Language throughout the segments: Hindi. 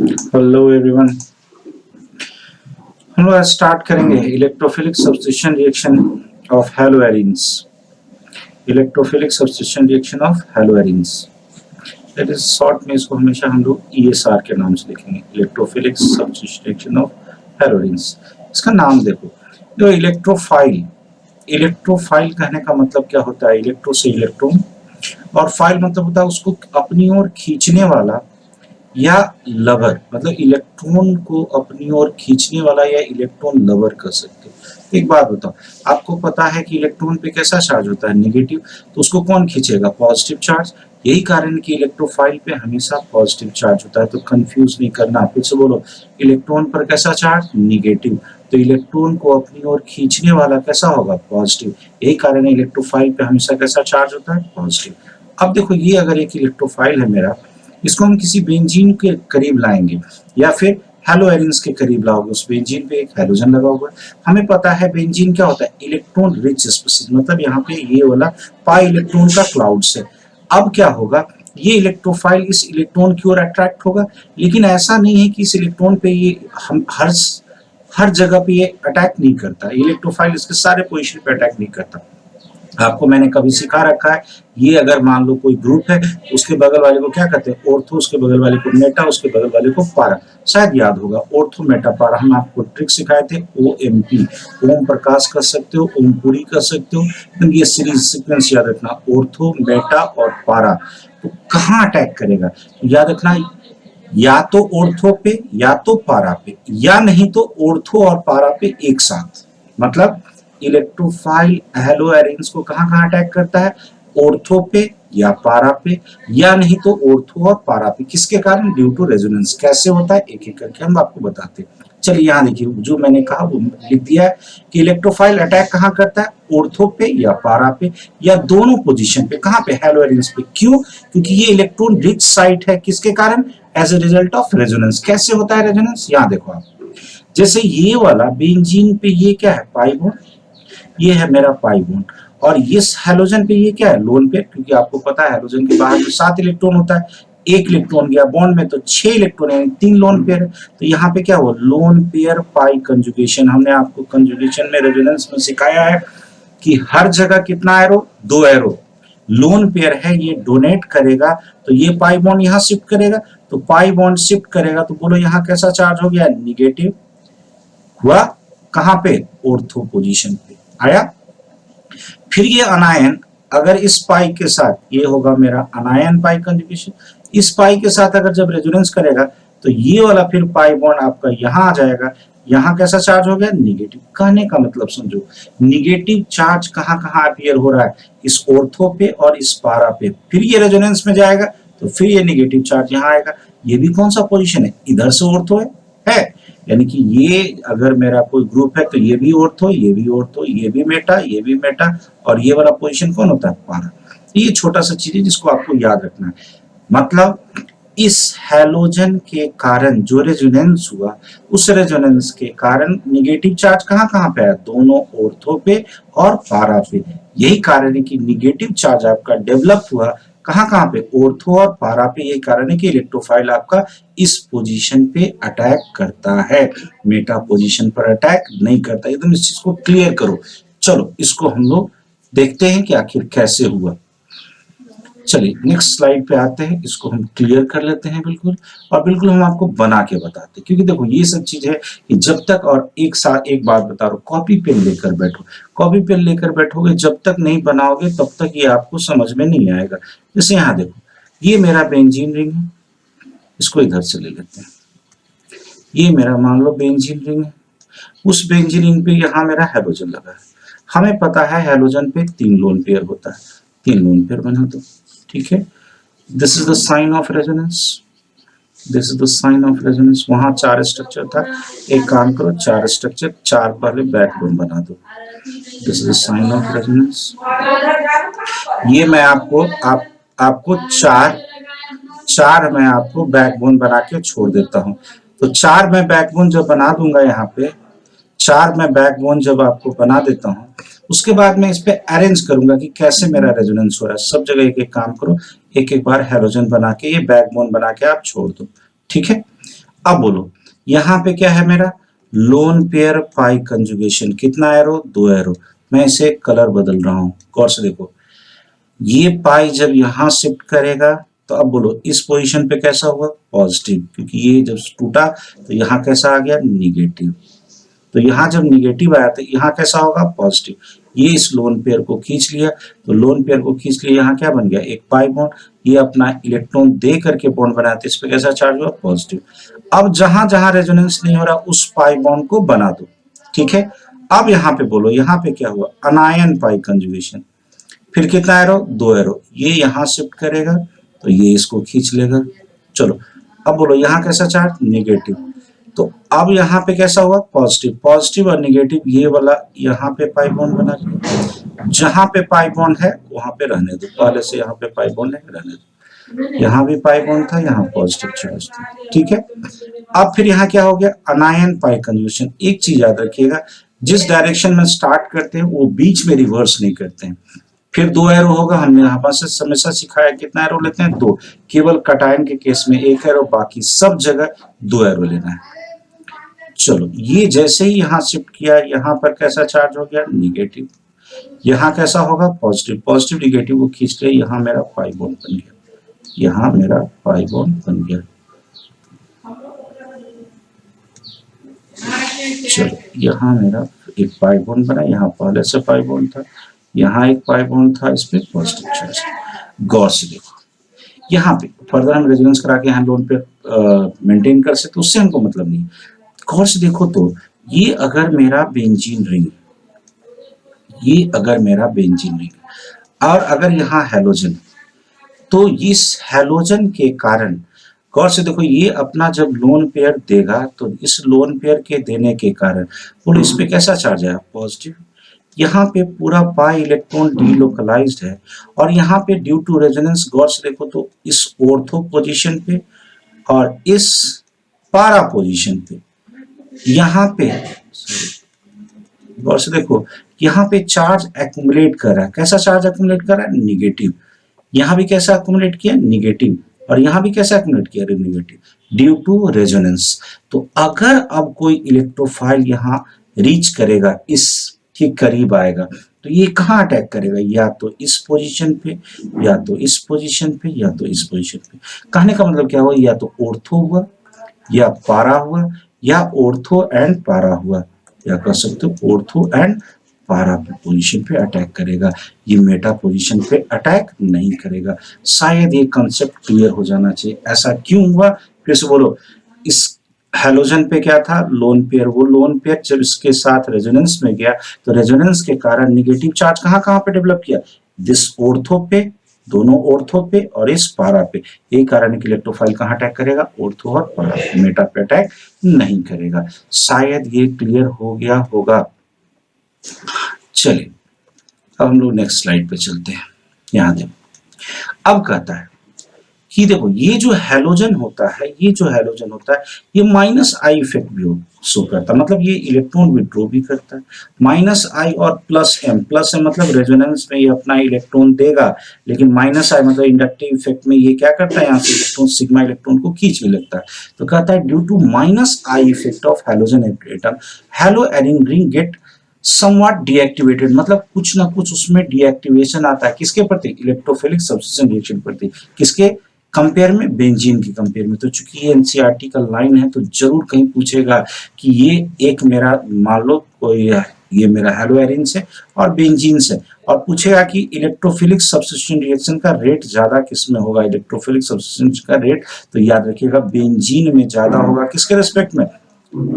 Hello everyone. हम लोग आज स्टार्ट करेंगे electrophilic substitution reaction of haloarenes. Electrophilic substitution reaction of haloarenes, that is short में इसको हमेशा हम लोग ईएसआर के नाम से लिखेंगे, इलेक्ट्रोफिलिक सब्स्टिट्यूशन रिएक्शन ऑफ हैलोएरिन्स। इसका नाम देखो, जो इलेक्ट्रोफाइल, इलेक्ट्रोफाइल कहने का मतलब क्या होता है? इलेक्ट्रो से इलेक्ट्रॉन, और फाइल मतलब होता है उसको अपनी ओर खींचने वाला या लवर, मतलब इलेक्ट्रॉन को अपनी ओर खींचने वाला या इलेक्ट्रॉन लवर कर सकते हो। एक बात बताओ, आपको पता है कि इलेक्ट्रॉन पे कैसा चार्ज होता है? नेगेटिव। तो उसको कौन खींचेगा? Positive charge. यही कारण है कि इलेक्ट्रोफाइल पे हमेशा पॉजिटिव चार्ज होता है। तो कंफ्यूज नहीं करना, फिर से बोलो, इलेक्ट्रॉन पर कैसा चार्ज? नेगेटिव। तो इलेक्ट्रॉन को अपनी ओर खींचने वाला कैसा होगा? पॉजिटिव। यही कारण है इलेक्ट्रोफाइल पे हमेशा कैसा चार्ज होता है? पॉजिटिव। अब देखो, ये अगर एक इलेक्ट्रोफाइल है मेरा, इसको हम किसी बेंजीन के करीब लाएंगे या फिर हैलोएरिन्स के करीब लाओगे। उस बेंजीन पे एक हैलोजन लगा हुआ है। हमें पता है बेंजीन क्या होता है? इलेक्ट्रॉन रिच स्पीशीज, मतलब यहाँ पे ये वाला पाई इलेक्ट्रॉन का क्लाउड्स है। अब क्या होगा? ये इलेक्ट्रोफाइल इस इलेक्ट्रॉन की ओर अट्रैक्ट होगा, लेकिन ऐसा नहीं है कि इस इलेक्ट्रॉन पे ये हम हर जगह पे ये अटैक नहीं करता। इलेक्ट्रोफाइल इसके सारे पोजीशन पे अटैक नहीं करता। आपको मैंने कभी सिखा रखा है, ये अगर मान लो कोई ग्रुप है, उसके बगल वाले को क्या कहते हैं? ऑर्थो, उसके बगल वाले को मेटा, उसके बगल वाले को पारा। शायद याद होगा, ऑर्थो मेटा पारा। हम आपको ट्रिक सिखाए थे, OMP, ओम प्रकाश कर सकते हो, ओम पूरी कर सकते हो। लेकिन ये सीरीज सीक्वेंस याद रखना, ऑर्थो, मेटा और पारा। तो कहाँ अटैक करेगा? याद रखना, या तो ऑर्थो पे या तो पारा पे, या नहीं तो ऑर्थो और पारा पे एक साथ। मतलब इलेक्ट्रोफाइल हैलोएरिन्स को कहां कहां अटैक करता है? ऑर्थो पे या पारा पे, या नहीं तो ऑर्थो और पारा पे। किसके कारण? Due to resonance. कैसे होता है एक एक करके हम आपको बताते हैं। चलिए यहाँ देखिए, जो मैंने कहा वो लिख दिया है कि इलेक्ट्रोफाइल अटैक कहाँ करता है? ऑर्थो पे या पारा पे, या दोनों पोजीशन पे। कहाँ पे? हैलोएरिन्स पे। क्यों? क्योंकि ये इलेक्ट्रॉन रिच साइट है। किसके कारण? As a result of resonance. कैसे होता है रेजोनेंस? यहाँ देखो आप, जैसे ये वाला बेंजीन पे ये क्या है? पाई बॉन्ड, ये है मेरा पाई बॉन्ड, और इस हैलोजन पे ये क्या है? Lone pair. क्योंकि आपको पता है हैलोजन के बाहर में 7 इलेक्ट्रॉन होता है, एक इलेक्ट्रॉन गया बॉन्ड में तो 6 इलेक्ट्रॉन, यानी 3 लोन पेयर है। तो यहाँ पे क्या हुआ? लोन पेयर पाई कंजुगेशन। हमने आपको कंजुगेशन में, रेजोनेंस में सिखाया है कि हर जगह कितना एरो? 2 एरो। लोन पेयर है, ये डोनेट करेगा तो ये पाई बॉन्ड यहाँ शिफ्ट करेगा, तो पाई बॉन्ड शिफ्ट करेगा तो बोलो यहाँ कैसा चार्ज हो गया? निगेटिव हुआ। कहाँ पे? ऑर्थो पोजीशन पे आया। फिर ये अनायन अगर इस पाई के साथ, ये होगा मेरा अनायन पाई कंजुगेशन, इस पाई के साथ अगर जब रेजोनेंस करेगा तो ये वाला फिर पाई बॉन्ड आपका यहाँ आ जाएगा। यहाँ कैसा चार्ज हो गया? निगेटिव। कहने का मतलब समझो, निगेटिव चार्ज कहाँ कहाँ अपीयर हो रहा है? इस ऑर्थो पे और इस पारा पे। फिर ये रेजोनेंस में जाएगा तो फिर ये निगेटिव चार्ज यहाँ आएगा। ये भी कौन सा पोजीशन है? इधर से ऑर्थो है। यानी कि ये अगर मेरा कोई ग्रुप है तो ये भी ऑर्थो, ये भी ऑर्थो, ये भी मेटा, ये भी मेटा, और ये वाला पोजीशन कौन होता है? पारा। ये छोटा सा चीज है जिसको आपको याद रखना है। मतलब इस हैलोजन के कारण जो रेजोनेंस हुआ, उस रेजोनेंस के कारण निगेटिव चार्ज कहाँ कहाँ पे है? दोनों ऑर्थो पे और पारा पे। यही कारण है कि निगेटिव चार्ज आपका डेवलप हुआ कहाँ कहाँ पे? ऑर्थो और पारा पे। यही कारण है कि इलेक्ट्रोफाइल आपका इस पोजीशन पे अटैक करता है, मेटा पोजीशन पर अटैक नहीं करता। एकदम इस चीज को क्लियर करो। चलो इसको हम लोग देखते हैं कि आखिर कैसे हुआ। चलिए नेक्स्ट स्लाइड पे आते हैं, इसको हम क्लियर कर लेते हैं बिल्कुल, और बिल्कुल हम आपको बना के बताते हैं। क्योंकि देखो ये सब चीज है कि जब तक, और एक साथ एक बात बता रहा हूँ, कॉपी पेन लेकर बैठो। कॉपी पेन लेकर बैठोगे, जब तक नहीं बनाओगे तब तक ये आपको समझ में नहीं आएगा। जैसे यहाँ देखो, ये मेरा बेंजीन रिंग है, इसको इधर से ले लेते हैं। ये मेरा मान लो बेंजीन रिंग है, उस बेंजीन रिंग पे यहाँ मेरा हैलोजन लगा है। हमें पता है हैलोजन पे 3 लोन पेयर होता है, 3 लोन पेयर बना दो। ठीक है, this is the sign of resonance, this is the sign of resonance. वहां 4 स्ट्रक्चर था, एक काम करो 4 स्ट्रक्चर, 4 पहले बैकबोन बना दो। This is the sign of resonance. ये मैं आपको चार मैं आपको बैकबोन बना के छोड़ देता हूं। तो 4 मैं बैकबोन जब बना दूंगा, यहाँ पे 4 मैं बैकबोन जब आपको बना देता हूं, उसके बाद मैं इस पे अरेंज करूंगा कि कैसे मेरा रेजोनेंस हो रहा है। सब जगह एक एक काम करो, एक एक बार हैलोजन बना के ये बैकबोन बना के आप छोड़ दो। ठीक है, अब बोलो यहाँ पे क्या है मेरा लोन पेयर पाई कंजुगेशन, कितना एरो, 2 एरो। मैं इसे कलर बदल रहा हूं, गौर से देखो। ये पाई जब यहां शिफ्ट करेगा तो अब बोलो इस पोजीशन पे कैसा हुआ, पॉजिटिव, क्योंकि ये जब टूटा तो यहाँ कैसा आ गया, निगेटिव। तो यहाँ जब निगेटिव आया तो यहाँ कैसा होगा, पॉजिटिव। ये इस लोन पेयर को खींच लिया, तो लोन पेयर को खींच लिया, यहाँ क्या बन गया, एक पाई बॉन्ड। ये अपना इलेक्ट्रॉन दे करके बॉन्ड बनाया, तो इस पे कैसा चार्ज हुआ, पॉजिटिव। अब जहां जहां रेजोनेंस नहीं हो रहा उस पाई बॉन्ड को बना दो, ठीक है। अब यहाँ पे बोलो, यहाँ पे क्या हुआ, अनायन पाई कंजुगेशन। फिर कितना एरो, 2 एरो। ये यहाँ शिफ्ट करेगा तो ये इसको खींच लेगा। चलो अब बोलो यहाँ कैसा चार्ज, नेगेटिव। तो अब यहाँ पे कैसा हुआ, पॉजिटिव। पॉजिटिव और नेगेटिव ये वाला यहाँ पे पाई बॉन्ड बना लिया। जहां पे पाई बॉन्ड है वहां पे रहने दो, पहले से यहाँ पे पाई बॉन्ड है, रहने दो। यहाँ भी पाई बॉन्ड था, यहाँ पॉजिटिव चार्ज था, ठीक है। अब फिर यहाँ क्या हो गया, अनायन पाई कंजुगेशन। एक चीज याद रखिएगा, जिस डायरेक्शन में स्टार्ट करते हैं वो बीच में रिवर्स नहीं करते हैं। फिर 2 एरो होगा, हमने यहाँ से हमेशा सिखाया, कितना एरो लेते हैं, 2। केवल कटायन के केस में 1 एरो, बाकी सब जगह 2 एरो लेना है। चलो ये जैसे ही यहाँ शिफ्ट किया, यहाँ पर कैसा चार्ज हो गया, निगेटिव। यहाँ कैसा होगा, पॉजिटिव। पॉजिटिव निगेटिव को खींच लिया, यहाँ मेरा पाई बॉन्ड बन गया, यहाँ मेरा पाई बॉन्ड बन गया। चलो यहाँ मेरा एक पाई बॉन्ड बना, यहाँ पहले से पाई बॉन्ड था, यहाँ एक पाई बॉन्ड था, इस पे पॉजिटिव चार्ज। गौर से देखो, यहाँ पे फर्दर हम रेजोनेंस करा के यहाँ लोन पे मेंटेन कर सकते, उससे हमको मतलब नहीं। गौर से देखो तो ये अगर मेरा बेंजीन रिंग, ये अगर मेरा बेंजीन रिंग और अगर यहाँ हैलोजन, तो इस हैलोजन के कारण गौर से देखो, ये अपना जब लोन पेयर देगा तो इस लोन पेयर के देने के कारण बोलो इस पे कैसा चार्ज है, पॉजिटिव। यहाँ पे पूरा पाई इलेक्ट्रॉन डीलोकलाइज्ड है, और यहाँ पे ड्यू टू रेजोनेंस गौर से देखो तो इस ऑर्थो पोजीशन पे और इस पारा पोजीशन पे, यहाँ पे गौर से देखो, यहाँ पे चार्ज एक्यूमुलेट कर रहा है। कैसा चार्ज एक्यूमुलेट कर रहा है, निगेटिव। यहाँ भी कैसा एक्यूमुलेट किया, निगेटिव, और यहाँ भी कैसा एक्यूमुलेट किया, निगेटिव, ड्यू टू रेजोनेंस। तो अगर अब कोई इलेक्ट्रोफाइल यहाँ रीच करेगा, इस के करीब आएगा, तो ये कहाँ अटैक करेगा, या तो इस पोजीशन पे, या तो इस पोजीशन पे, या तो इस पोजीशन पे। कहने का मतलब क्या हुआ, या तो ऑर्थो हुआ, या पारा हुआ, या ऑर्थो एंड पारा हुआ, या कह सकते हो ऑर्थो एंड पारा पोजीशन पे अटैक करेगा। ये मेटा पोजीशन पे अटैक नहीं करेगा। शायद ये कंसेप्ट क्लियर हो जाना चाहिए, ऐसा क्यों हुआ, फिर से बोलो। इस हैलोजन पे क्या था, लोन पेयर। वो लोन पेयर जब इसके साथ रेजोनेंस में गया तो रेजोनेंस के कारण निगेटिव चार्ज कहाँ कहाँ पे डेवलप किया, दिस ऑर्थो पे, दोनों ऑर्थो पे और इस पारा पे। यही कारण है कि इलेक्ट्रोफाइल कहाँ अटैक करेगा, ऑर्थो और पारा पे, मेटा पे अटैक नहीं करेगा। शायद ये क्लियर हो गया होगा। चलिए अब हम लोग नेक्स्ट स्लाइड पे चलते हैं। यहाँ देखो, अब कहता है कि देखो ये जो हैलोजन होता है, ये जो हैलोजन होता है, ये माइनस आई इफेक्ट भी शो करता है, मतलब ये इलेक्ट्रॉन विड्रॉ भी करता है। माइनस आई और प्लस एम, प्लस एम मतलब रेजोनेंस में ये अपना इलेक्ट्रॉन देगा, लेकिन माइनस आई मतलब इंडक्टिव इफेक्ट में ये क्या करता है, यहाँ से इलेक्ट्रॉन सिग्मा इलेक्ट्रॉन को खींच भी लगता है। तो कहता है due to minus I effect of halogen atom, haloarene ring get somewhat deactivated, मतलब कुछ ना कुछ उसमें डीएक्टिवेशन आता है, किसके प्रति, इलेक्ट्रोफिलिक सब्स्टिट्यूशन रिएक्शन प्रति, किसके कंपेयर में, बेंजीन के कंपेयर में। तो चूंकि ये एनसीईआरटी का लाइन है तो जरूर कहीं पूछेगा कि ये एक मेरा, मान लो कोई ये मेरा हैलो एरिन्स है और बेंजीन से, और पूछेगा कि इलेक्ट्रोफिलिक सब्स्टिट्यूशन रिएक्शन का रेट ज्यादा किसमें होगा, इलेक्ट्रोफिलिक सब्स्टिट्यूशन का रेट, तो याद रखिएगा बेंजीन में ज्यादा होगा, किसके रिस्पेक्ट में,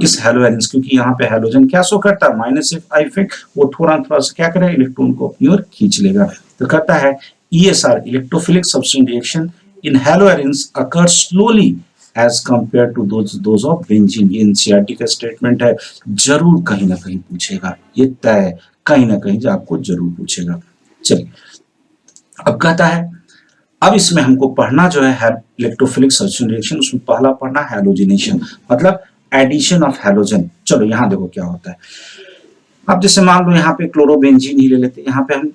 इस हैलो एरिन्स, क्योंकि यहाँ पे हैलोजन क्या शो करता है, माइनस आई इफेक्ट, वो थोड़ा थोड़ा सा क्या करेगा, इलेक्ट्रॉन को अपनी ओर खींच लेगा। तो कहता है ESR, electrophilic substitution reaction in haloarenes occur slowly as compared to those of benzene। ये एनसीईआरटी का स्टेटमेंट है, जरूर कहीं ना कहीं पूछेगा, ये तय है, कहीं ना कहीं आपको जरूर पूछेगा। चलिए अब कहता है, अब इसमें हमको पढ़ना जो है इलेक्ट्रोफिलिक सब्स्टिट्यूशन रिएक्शन, उसमें पहला पढ़ना हैलोजिनेशन, मतलब एडिशन ऑफ हैलोजन। चलो यहाँ देखो क्या होता है। अब जैसे मान लो यहाँ पे क्लोरोबेंजीन ही ले लेते हैं, यहाँ पे हम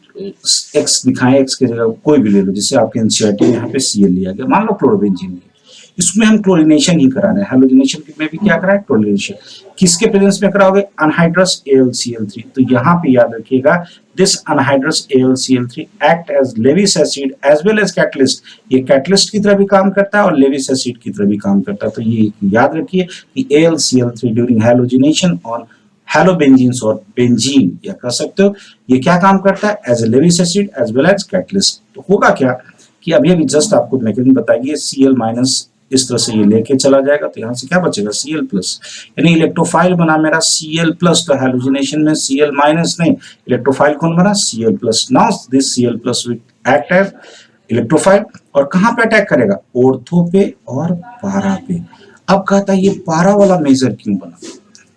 एक्स दिखाएं, एक्स की जगह कोई भी ले लो, जैसे आपके एनसीईआरटी में यहाँ पे सीएल लिया गया, मान लो क्लोरोबेंजीन। इसमें हम क्लोरीनेशन ही करा रहे हैं, हेलोजिनेशन में भी क्या करा है, क्लोरीनेशन। किसके प्रेजेंस में कराओगे, अनहाइड्रस AlCl3। तो यहाँ पे याद रखिएगा, this anhydrous AlCl3 act as Lewis acid as well as catalyst. ये कैटलिस्ट की तरह भी काम करता है और लेविस एसिड की तरह भी काम करता है। तो ये याद रखिए कि AlCl3 ड्यूरिंग हेलोजिनेशन ऑन हेलोबेंजीन्स और बेंजीन, या कह सकते हो ये क्या काम करता है, as a Lewis acid as well as catalyst. तो होगा क्या कि अभी अभी जस्ट आपको मैकेनिज्म बताइए, Cl- इस तरह से ये लेके चला जाएगा, तो यहाँ से क्या बचेगा, Cl+, यानी इलेक्ट्रोफाइल बना मेरा Cl+, तो हेलोजिनेशन में Cl- नहीं, इलेक्ट्रोफाइल कौन बना, Cl+। Now this Cl+ will act as electrophile, और कहाँ पे अटैक करेगा, ऑर्थो पे और पारा पे। अब कहता है ये पारा वाला मेजर क्यों बना,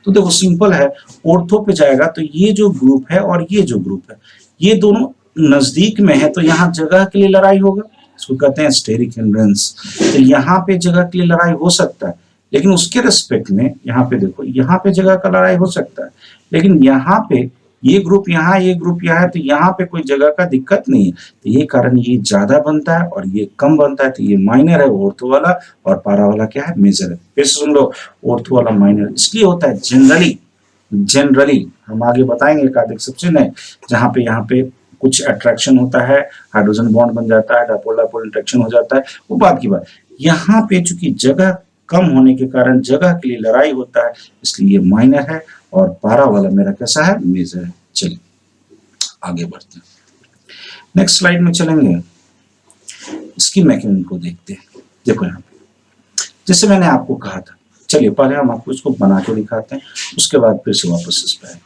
तो देखो सिंपल है, ऑर्थो पे जाएगा तो ये जो ग्रुप है और ये जो ग्रुप है, ये दोनों नजदीक में है, तो यहाँ जगह के लिए लड़ाई होगा, इसको कहते हैं स्टेरिक हिंड्रेंस। तो यहाँ पे जगह के लिए लड़ाई हो सकता है, लेकिन उसके रिस्पेक्ट में यहाँ पे देखो, यहाँ पे जगह का लड़ाई हो सकता है, लेकिन यहाँ पे ये ग्रुप यहाँ, ये ग्रुप यहाँ है, तो यहाँ पे कोई जगह का दिक्कत नहीं है। तो ये कारण ये ज्यादा बनता है और ये कम बनता है, तो ये माइनर है ऑर्थो वाला, और पारा वाला क्या है, मेजर है। फिर सुन लो, ऑर्थो वाला माइनर इसलिए होता है जनरली हम आगे बताएंगे एकाधिक सब्स्टिट्यूशन है जहाँ पे यहाँ पे कुछ अट्रैक्शन होता है, हाइड्रोजन बॉन्ड बन जाता है, डाइपोल डाइपोल इंटरेक्शन हो जाता है, वो बात की बात। यहाँ पे चूंकि जगह कम होने के कारण जगह के लिए लड़ाई होता है, इसलिए ये माइनर है, और पारा वाला मेरा कैसा है, मेजर है। चलिए आगे बढ़ते हैं, नेक्स्ट स्लाइड में चलेंगे, इसकी मैकेनिज्म को देखते हैं। देखो यहाँ पे जैसे मैंने आपको कहा था, चलिए पहले हम आपको इसको बना के दिखाते हैं, उसके बाद फिर से वापस इस पर।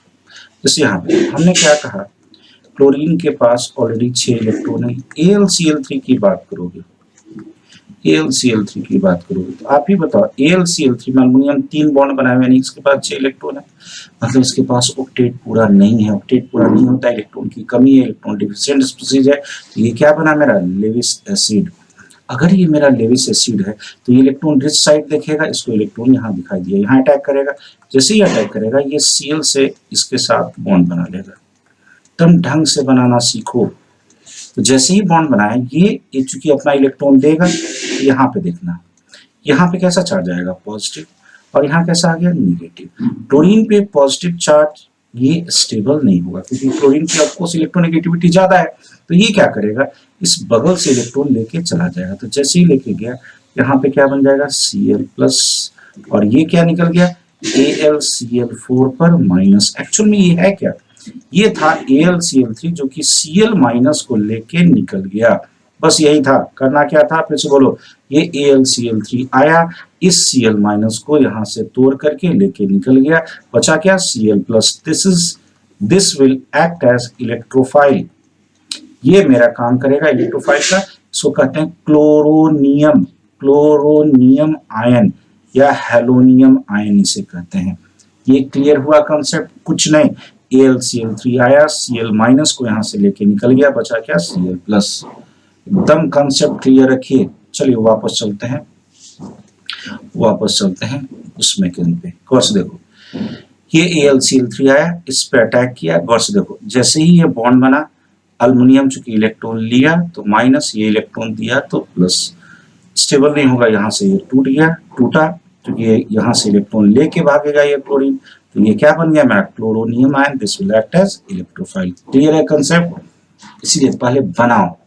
जैसे यहाँ पे हमने क्या कहा, क्लोरीन के पास ऑलरेडी 6 इलेक्ट्रॉन है, AlCl3 की बात करोगे, AlCl3 की बात करोगे तो आप ही बताओ, AlCl3 में अल्युमिनियम 3 बॉन्ड बनाए हुए हैं, इसके पास 6 इलेक्ट्रॉन है, मतलब इसके पास ऑक्टेट पूरा नहीं है। ऑक्टेट पूरा नहीं होता है, इलेक्ट्रॉन की कमी है, इलेक्ट्रॉन डिफिशिएंट स्पीशीज है। तो ये क्या बना मेरा, लेविस एसिड। अगर ये मेरा लेविस एसिड है तो ये इलेक्ट्रॉन रिच साइड देखेगा, इसको इलेक्ट्रॉन यहाँ दिखाई दिया, यहाँ अटैक करेगा। जैसे ही अटैक करेगा ये Cl से इसके साथ बॉन्ड बना लेगा। तुम ढंग से बनाना सीखो। तो जैसे ही बॉन्ड बनाए ये चूंकि अपना इलेक्ट्रॉन देगा, यहाँ पे देखना, यहाँ पे कैसा चार्ज आएगा, पॉजिटिव, और यहाँ कैसा आ गया, निगेटिव। क्लोरीन पे पॉजिटिव चार्ज ये स्टेबल नहीं होगा, क्योंकि क्लोरीन की ऑफकोर्स इलेक्ट्रोनेगेटिविटी ज्यादा है। तो ये क्या करेगा, इस बगल से इलेक्ट्रॉन लेके चला जाएगा। तो जैसे ही लेके गया, यहाँ पे क्या बन जाएगा, Cl+, और ये क्या निकल गया, AlCl4 पर माइनस। एक्चुअल में ये है क्या, ये था AlCl3 जो कि Cl- को लेके निकल गया, बस यही था। करना क्या था, फिर से बोलो, ये AlCl3 आया, इस Cl- को यहां से तोड़ करके लेके निकल गया, बचा क्या, Cl+। This will act as electrophile, ये मेरा काम करेगा इलेक्ट्रोफाइल का। इसको कहते हैं क्लोरोनियम आयन या हेलोनियम आयन इसे कहते हैं। ये क्लियर हुआ कंसेप्ट, कुछ नहीं, AlCl3 आया, Cl- को यहां से लेके निकल गया, बचा क्या, Cl+। एकदम कंसेप्ट क्लियर रखिए। चलिए वापस चलते हैं उस मैकेनिज्म पे। गौर से देखो, ये AlCl3 आया, इस पे अटैक किया, गौर से देखो, जैसे ही ये बॉन्ड बना, अल्युमिनियम चूंकि इलेक्ट्रॉन लिया तो माइनस, ये इलेक्ट्रॉन दिया तो प्लस। स्टेबल नहीं होगा, यहाँ से ये टूटा, क्योंकि यहाँ से इलेक्ट्रॉन लेके भागेगा ये क्लोरीन, तो ये क्या बन गया मेरा, chloronium ion. This will act as electrophile. Clear है कंसेप्ट, इसीलिए पहले बनाओ।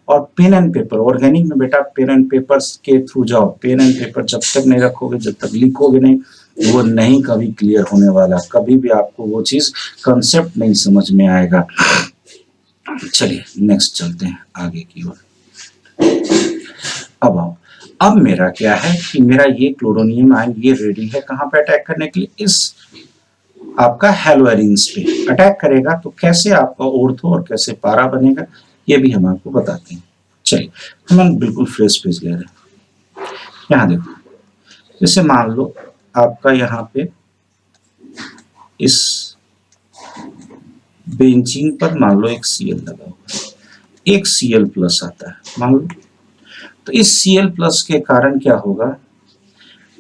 और पेन एंड पेपर, ऑर्गेनिक में बेटा पेन एंड पेपर के थ्रू जाओ। पेन एंड पेपर जब तक नहीं रखोगे, जब तक लिखोगे नहीं, वो नहीं कभी क्लियर होने वाला, कभी भी आपको वो चीज कंसेप्ट नहीं समझ में आएगा। चलिए नेक्स्ट चलते हैं आगे की ओर। अब मेरा क्या है कि मेरा ये क्लोरोनियम आयन ये रेडी है कहां पे अटैक करने के लिए, इस आपका हेलोएरिन्स पे अटैक करेगा। तो कैसे आपका ऑर्थो और कैसे पारा बनेगा, ये भी हम आपको बताते हैं। चलिए हम बिल्कुल फ्रेश पेज ले रहे हैं। यहाँ देखो, जैसे मान लो आपका यहाँ पे इस बेंजीन पर मान लो एक Cl लगा हुआ, एक Cl+ आता है मान लो। तो इस Cl+ के कारण क्या होगा,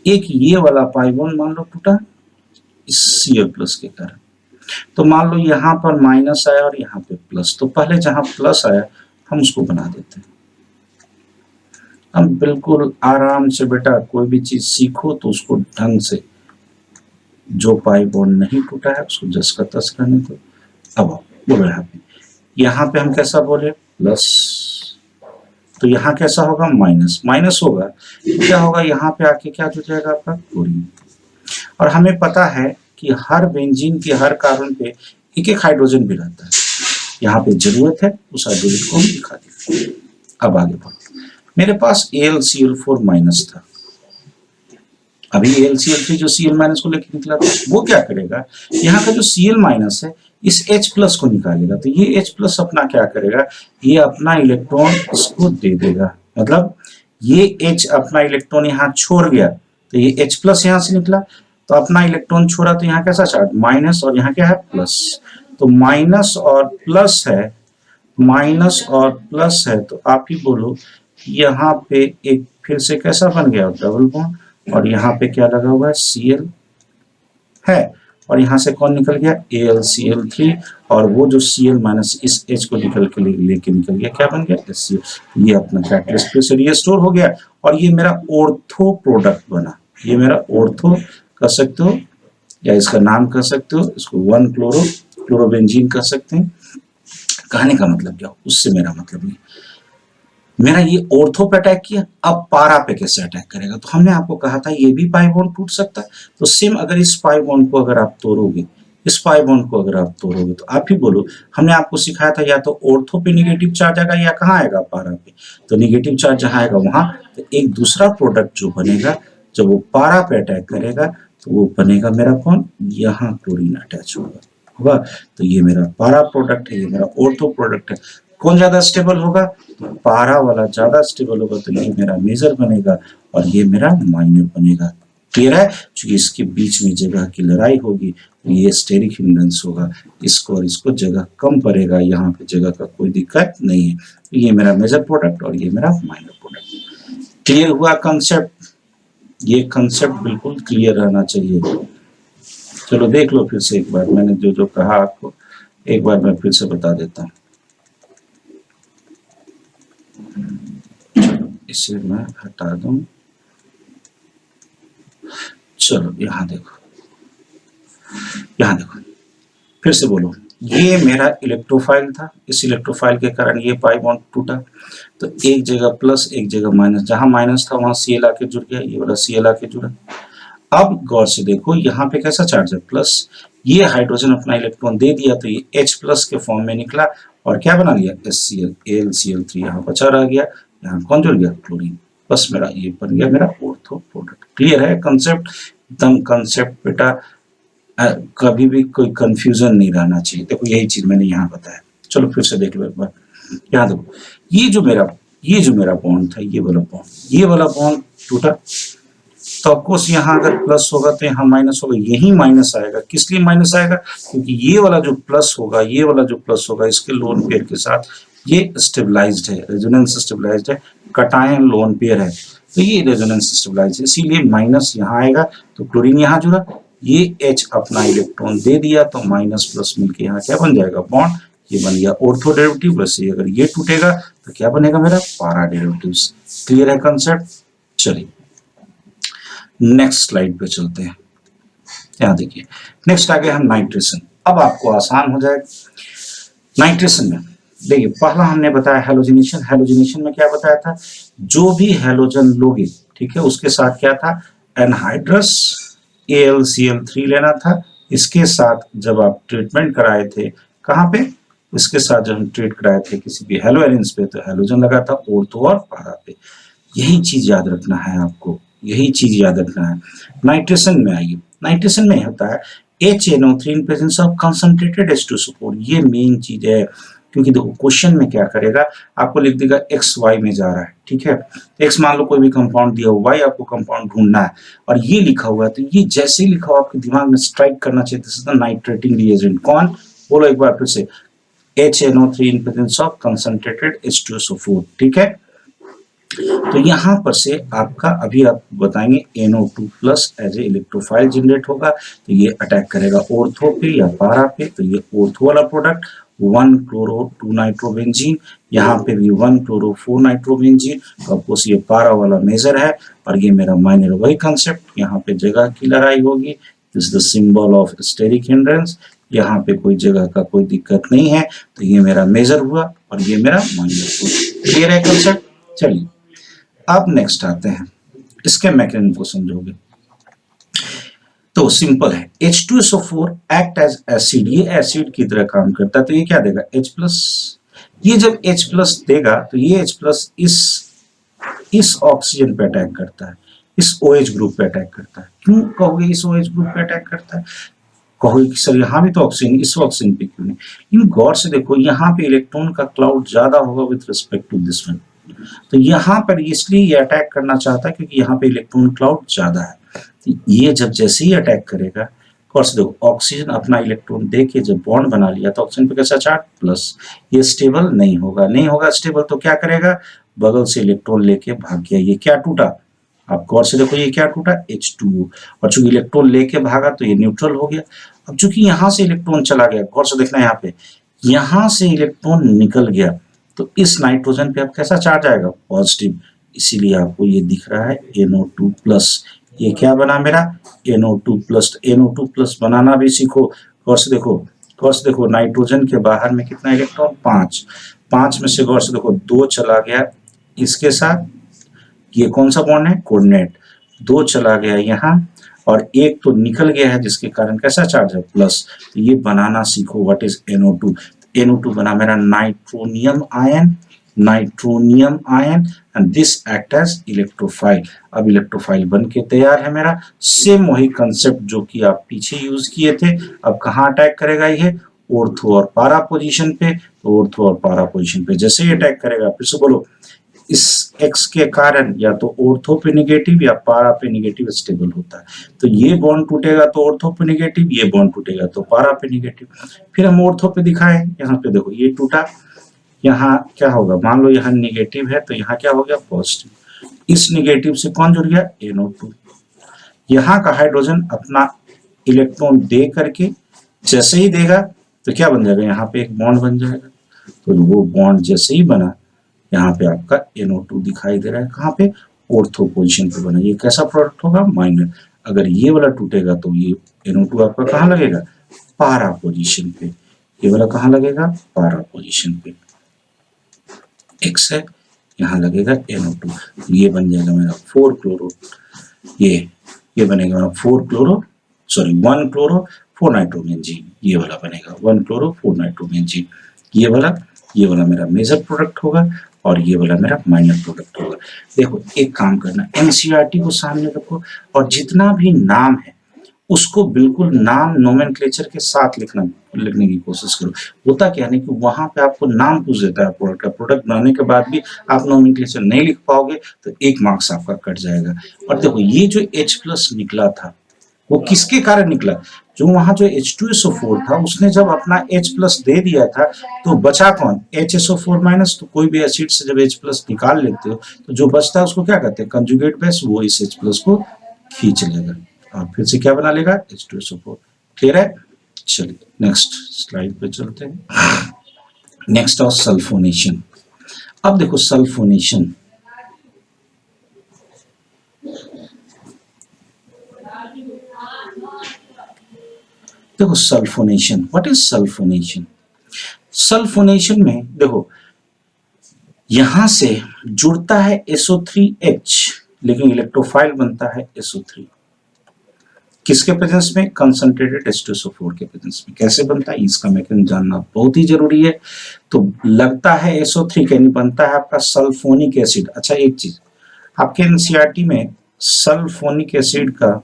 एक ये वाला पाई बॉन्ड मान लो टूटा इस Cl+ के कारण। तो मान लो यहाँ पर माइनस आया और यहाँ पे प्लस, तो पहले जहां प्लस आया हम उसको बना देते हैं, हम बिल्कुल आराम से बेटा कोई भी चीज सीखो तो उसको ढंग से, जो पाई बॉन्ड नहीं टूटा है उसको जस का तस करने दो। अब बोलो यहाँ पे हम कैसा बोले प्लस, तो यहाँ कैसा होगा माइनस, माइनस होगा क्या होगा यहाँ पे आके क्या हो जाएगा आपका क्लोरीन। और हमें पता है कि हर बेंजीन के हर कार्बन पे एक एक हाइड्रोजन भी रहता है, यहाँ पे जरूरत है उस हाइड्रोजन को हम दिखा दें। अब आगे बढ़ो, मेरे पास AlCl4 माइनस था, अभी AlCl3 जो Cl माइनस को लेकर निकला था वो क्या करेगा, यहाँ का जो Cl माइनस है इस H प्लस को निकालेगा, तो ये H प्लस अपना क्या करेगा, ये अपना इलेक्ट्रॉन इसको दे देगा, मतलब ये H अपना इलेक्ट्रॉन यहाँ छोड़ गया तो ये H प्लस यहाँ से निकला, तो अपना इलेक्ट्रॉन छोड़ा तो यहाँ कैसा चार्ज माइनस और यहाँ क्या है प्लस, तो माइनस और प्लस है, माइनस और प्लस है, तो आप ही बोलो यहाँ पे एक फिर से कैसा बन गया डबल बॉन्ड, और यहाँ पे क्या लगा हुआ है Cl है, और यहाँ से कौन निकल गया AlCl3, और वो जो Cl माइनस इस H को निकल के लेके निकल गया, क्या बन गया HCl, ये अपना कैटलिस्ट फिर से रीस्टोर हो गया और ये मेरा ऑर्थो प्रोडक्ट बना, ये मेरा ऑर्थो कर सकते हो या इसका नाम कर सकते हो, इसको 1-क्लोरोबेंजीन कह सकते हैं। कहने का मतलब क्या, उससे मेरा मतलब नहीं, मेरा ये ऑर्थो पे अटैक किया, अब पारा पे कैसे अटैक करेगा, तो हमने आपको कहा था ये भी पाई बॉन्ड टूट सकता है, तो सेम अगर इस पाई बॉन्ड को अगर आप तोड़ोगे, इस पाई बॉन्ड को अगर आप तोड़ोगे तो आप ही बोलो, हमने आपको सिखाया था या तो ऑर्थो पे निगेटिव चार्ज आएगा या कहाँ आएगा पारा पे, तो निगेटिव चार्ज जहाँ आएगा वहां, तो एक दूसरा प्रोडक्ट जो बनेगा जब वो पारा पे अटैक करेगा तो वो बनेगा मेरा कौन, यहाँ क्लोरीन अटैच होगा, तो ये मेरा पारा प्रोडक्ट है, ये मेरा ऑर्थो प्रोडक्ट है। कौन ज्यादा स्टेबल होगा, तो पारा वाला ज्यादा स्टेबल होगा, तो ये मेरा मेजर बनेगा और ये मेरा माइनर बनेगा। क्लियर है, क्योंकि इसके बीच में जगह की लड़ाई होगी तो ये स्टेरिक हिंड्रेंस होगा, इसको और इसको जगह कम पड़ेगा, यहाँ पे जगह का कोई दिक्कत नहीं है, तो ये मेरा मेजर प्रोडक्ट और ये मेरा माइनर प्रोडक्ट। क्लियर हुआ कंसेप्ट, ये कंसेप्ट बिल्कुल क्लियर रहना चाहिए। चलो देख लो फिर से एक बार, मैंने जो जो कहा आपको एक बार मैं फिर से बता देता हूँ। इसे मैं हटा दूं, चलो यहाँ देखो, यहाँ देखो फिर से बोलो, ये मेरा इलेक्ट्रोफाइल था, इस इलेक्ट्रोफाइल के कारण ये पाई बॉन्ड टूटा, तो एक जगह प्लस एक जगह माइनस, जहां माइनस था वहां Cl आके जुड़ गया, ये वाला Cl आके जुड़ा। अब गौर से देखो यहाँ पे कैसा चार्ज है प्लस, ये हाइड्रोजन अपना इलेक्ट्रॉन दे दिया तो ये H प्लस के फॉर्म में निकला और क्या बना लिया HCl, AlCl3 यहाँ बचा रह गया, यहाँ कौन जुड़ गया क्लोरीन, बस मेरा ये बन गया मेरा ऑर्थो प्रोडक्ट। क्लियर है कंसेप्ट, एकदम कंसेप्ट बेटा, कभी भी कोई कंफ्यूजन नहीं रहना चाहिए। देखो यही चीज मैंने यहाँ बताया, चलो फिर से देख लो एक बार, यहाँ देखो ये जो मेरा बॉन्ड था, ये वाला बॉन्ड टूटा, तो ऑफकोर्स यहाँ अगर प्लस होगा तो यहाँ माइनस होगा, यही माइनस आएगा, किस लिए माइनस आएगा, क्योंकि ये वाला जो प्लस होगा, ये वाला जो प्लस होगा इसके लोन पेयर के साथ ये स्टेबलाइज्ड है, रेजोनेंस स्टेबलाइज्ड है, कटायन लोन पेयर है, तो ये रेजोनेंस स्टेबलाइज्ड है, इसीलिए माइनस यहाँ आएगा, तो क्लोरीन यहाँ जुड़ा, ये H अपना इलेक्ट्रॉन दे दिया तो माइनस प्लस मिलके यहाँ क्या बन जाएगा बॉन्ड, ये बन गया ऑर्थो डेरिवेटिव। वैसे अगर ये टूटेगा तो क्या बनेगा मेरा पारा डेरिवेटिव्स। क्लियर है कंसेप्ट, चलिए नेक्स्ट स्लाइड पे चलते हैं। यहाँ देखिए नेक्स्ट आ गया हम नाइट्रेशन, अब आपको आसान हो जाएगा। नाइट्रेशन में देखिए पहला हमने बताया हैलोजिनेशन, हैलोजिनेशन में क्या बताया था, जो भी हैलोजन लोगे ठीक है उसके साथ क्या था एनहाइड्रस AlCl3 लेना था, इसके साथ जब आप ट्रीटमेंट कराए थे कहाँ पे, इसके साथ जब हम ट्रीट कराए थे किसी भी हेलोएरिन्स पे तो हैलोजन लगा था ऑर्थो और पारा पे। यही चीज याद रखना है आपको, यही चीज याद रखना है। नाइट्रेशन में आइए, नाइट्रेशन में होता है HNO3 in presence of concentrated H2SO4, ये मेन चीज है, क्योंकि देखो क्वेश्चन में क्या करेगा आपको लिख देगा XY में जा रहा है, ठीक है, X मान लो कोई भी कंपाउंड दिया हुआ है, Y आपको कंपाउंड ढूंढना है और ये लिखा हुआ है, तो ये जैसे ही लिखा हुआ आपके दिमाग में स्ट्राइक करना चाहिए, this is the nitrating reagent. कौन, बोलो एक बार फिर से, HNO3 in presence of concentrated H2SO4, ठीक है। तो यहाँ पर से आपका अभी आप बताएंगे NO2 plus as a electrophile generate होगा, तो ये अटैक करेगा ऑर्थो पे या पारा पे, तो ये ऑर्थो वाला प्रोडक्ट, 1 क्लोरो 2 नाइट्रोबेंजीन, यहाँ पे भी 1 क्लोरो 4 नाइट्रोबेंजीन। ऑफकोर्स ये पारा वाला मेजर है और ये मेरा माइनर। वही कंसेप्ट, यहाँ पे जगह की लड़ाई होगी, this the symbol of steric hindrance. यहाँ पे कोई जगह का कोई दिक्कत नहीं है, तो ये मेरा मेजर हुआ और ये मेरा माइनर हुआ। क्लियर है कंसेप्ट? चलिए अब नेक्स्ट आते हैं, इसके मैकेनिज्म को समझोगे तो सिंपल है। H2SO4 एक्ट एज एसिड, ये एसिड की तरह काम करता है, तो ये क्या देगा H+। ये जब H+ देगा तो ये H+ इस ऑक्सीजन पे अटैक करता है, इस OH ग्रुप पे अटैक करता है। क्यों कहोगे इस OH ग्रुप पे अटैक करता है? कहोगे कि सर यहाँ भी तो ऑक्सीजन, इस ऑक्सीजन पे क्यों नहीं? लेकिन गौर से देखो, यहाँ पे इलेक्ट्रॉन का क्लाउड ज्यादा होगा with respect to this one, तो यहाँ पर इसलिए ये अटैक करना चाहता है क्योंकि यहाँ पे इलेक्ट्रॉन क्लाउड ज्यादा है। तो ये जब जैसे ही अटैक करेगा, कोर्स देखो ऑक्सीजन अपना इलेक्ट्रॉन दे के जब बॉन्ड बना लिया तो ऑक्सीजन पे कैसा चार्ज प्लस, ये स्टेबल नहीं होगा, नहीं होगा स्टेबल, तो क्या करेगा, बगल से इलेक्ट्रॉन लेके भाग गया। ये क्या टूटा, आप गौर से देखो, ये क्या टूटा H2O, और चूंकि इलेक्ट्रॉन लेके भागा तो ये न्यूट्रल हो गया। अब चूंकि यहाँ से इलेक्ट्रॉन चला गया, गौर से देखना यहाँ पे, यहाँ से इलेक्ट्रॉन निकल गया तो इस नाइट्रोजन पे अब कैसा चार्ज आएगा, पॉजिटिव, इसीलिए आपको ये दिख रहा है NO2+। ये क्या बना मेरा NO2+। NO2+ बनाना भी सीखो। गौर से देखो, गौर से देखो, नाइट्रोजन के बाहर में कितना इलेक्ट्रॉन, 5, 5 में से गौर से देखो 2 चला गया इसके साथ, ये कौन सा बॉन्ड है, कोऑर्डिनेट, 2 चला गया यहाँ और 1 तो निकल गया है जिसके कारण कैसा चार्ज है, प्लस। तो ये बनाना सीखो, व्हाट इज NO2। NO2 बना मेरा nitronium ion, nitronium ion, and this act as electrophile. अब इलेक्ट्रोफाइल बन के तैयार है मेरा। सेम वही कंसेप्ट जो कि आप पीछे यूज किए थे, अब कहाँ अटैक करेगा ये, ऑर्थो और पारा पोजीशन पे। तो ऑर्थो और पारा पोजीशन पे जैसे ही अटैक करेगा, फिर से बोलो, इस X के कारण या तो ऑर्थो पे नेगेटिव या पारा पे नेगेटिव स्टेबल होता है। तो ये बॉन्ड टूटेगा तो ऑर्थो पे नेगेटिव, ये बॉन्ड टूटेगा तो पारा पे नेगेटिव। फिर हम ऑर्थो पे दिखाएं, यहाँ पे देखो ये टूटा, यहाँ क्या होगा, मान लो यहाँ नेगेटिव है तो यहाँ क्या हो गया, पॉजिटिव। इस नेगेटिव से कौन जुड़ गया, NO2। यहाँ का हाइड्रोजन अपना इलेक्ट्रॉन दे करके जैसे ही देगा तो क्या बन जाएगा, यहाँ पे एक बॉन्ड बन जाएगा। तो वो बॉन्ड जैसे ही बना, यहाँ पे आपका NO2 दिखाई दे रहा है, कहाँ पे, ऑर्थो पोजीशन पे बना। ये कैसा प्रोडक्ट होगा, माइनर। अगर ये वाला टूटेगा तो ये NO2 आपका कहाँ लगेगा, पारा पोजीशन पे। ये वाला कहाँ लगेगा, पारा पोजीशन पे। X है, यहाँ लगेगा NO2। ये बन जाएगा मेरा 4 क्लोरो, ये बनेगा मेरा 4 क्लोरो, सॉरी 1 क्लोरो 4 नाइट्रोबेंजीन। ये वाला बनेगा 1 क्लोरो 4 नाइट्रोबेंजीन। ये वाला मेरा मेजर प्रोडक्ट होगा और ये वाला मेरा माइनर प्रोडक्ट होगा। देखो एक काम करना, NCERT को सामने रखो और जितना भी नाम है उसको बिल्कुल नाम नोमेनक्लेचर के साथ लिखने की कोशिश करो। होता क्या है कि वहां पे आपको नाम पूछ देता है प्रोडक्ट का, प्रोडक्ट बनाने के बाद भी आप नोमेनक्लेचर नहीं लिख पाओगे तो 1 मार्क्स आपका कट जाएगा। और देखो ये जो H+ निकला था वो किसके कारण निकला, जो वहां जो H2SO4 था उसने जब अपना H+ दे दिया था तो बचा कौन, HSO4-। तो कोई भी एसिड से जब H+ निकाल लेते हो तो जो बचता है उसको क्या कहते हैं, कंजुगेट बेस, वो इस H+ को खींच लेगा और फिर से क्या बना लेगा, H2SO4। क्लियर है? चलिए नेक्स्ट स्लाइड पे चलते हैं। नेक्स्ट और सल्फोनेशन। अब देखो सल्फोनेशन, देखो sulphonation, what is sulphonation. Sulphonation में देखो यहां से जुड़ता है SO3H, लेकिन इलेक्ट्रोफाइल बनता है SO3। किसके प्रेजेंस में, कंसंट्रेटेड H2SO4 के प्रेजेंस में। कैसे बनता है, इसका मैकेनिज्म जानना बहुत ही जरूरी है। तो लगता है SO3 के, बनता है आपका सल्फोनिक एसिड। अच्छा एक चीज, आपके NCERT में सल्फोनिक एसिड का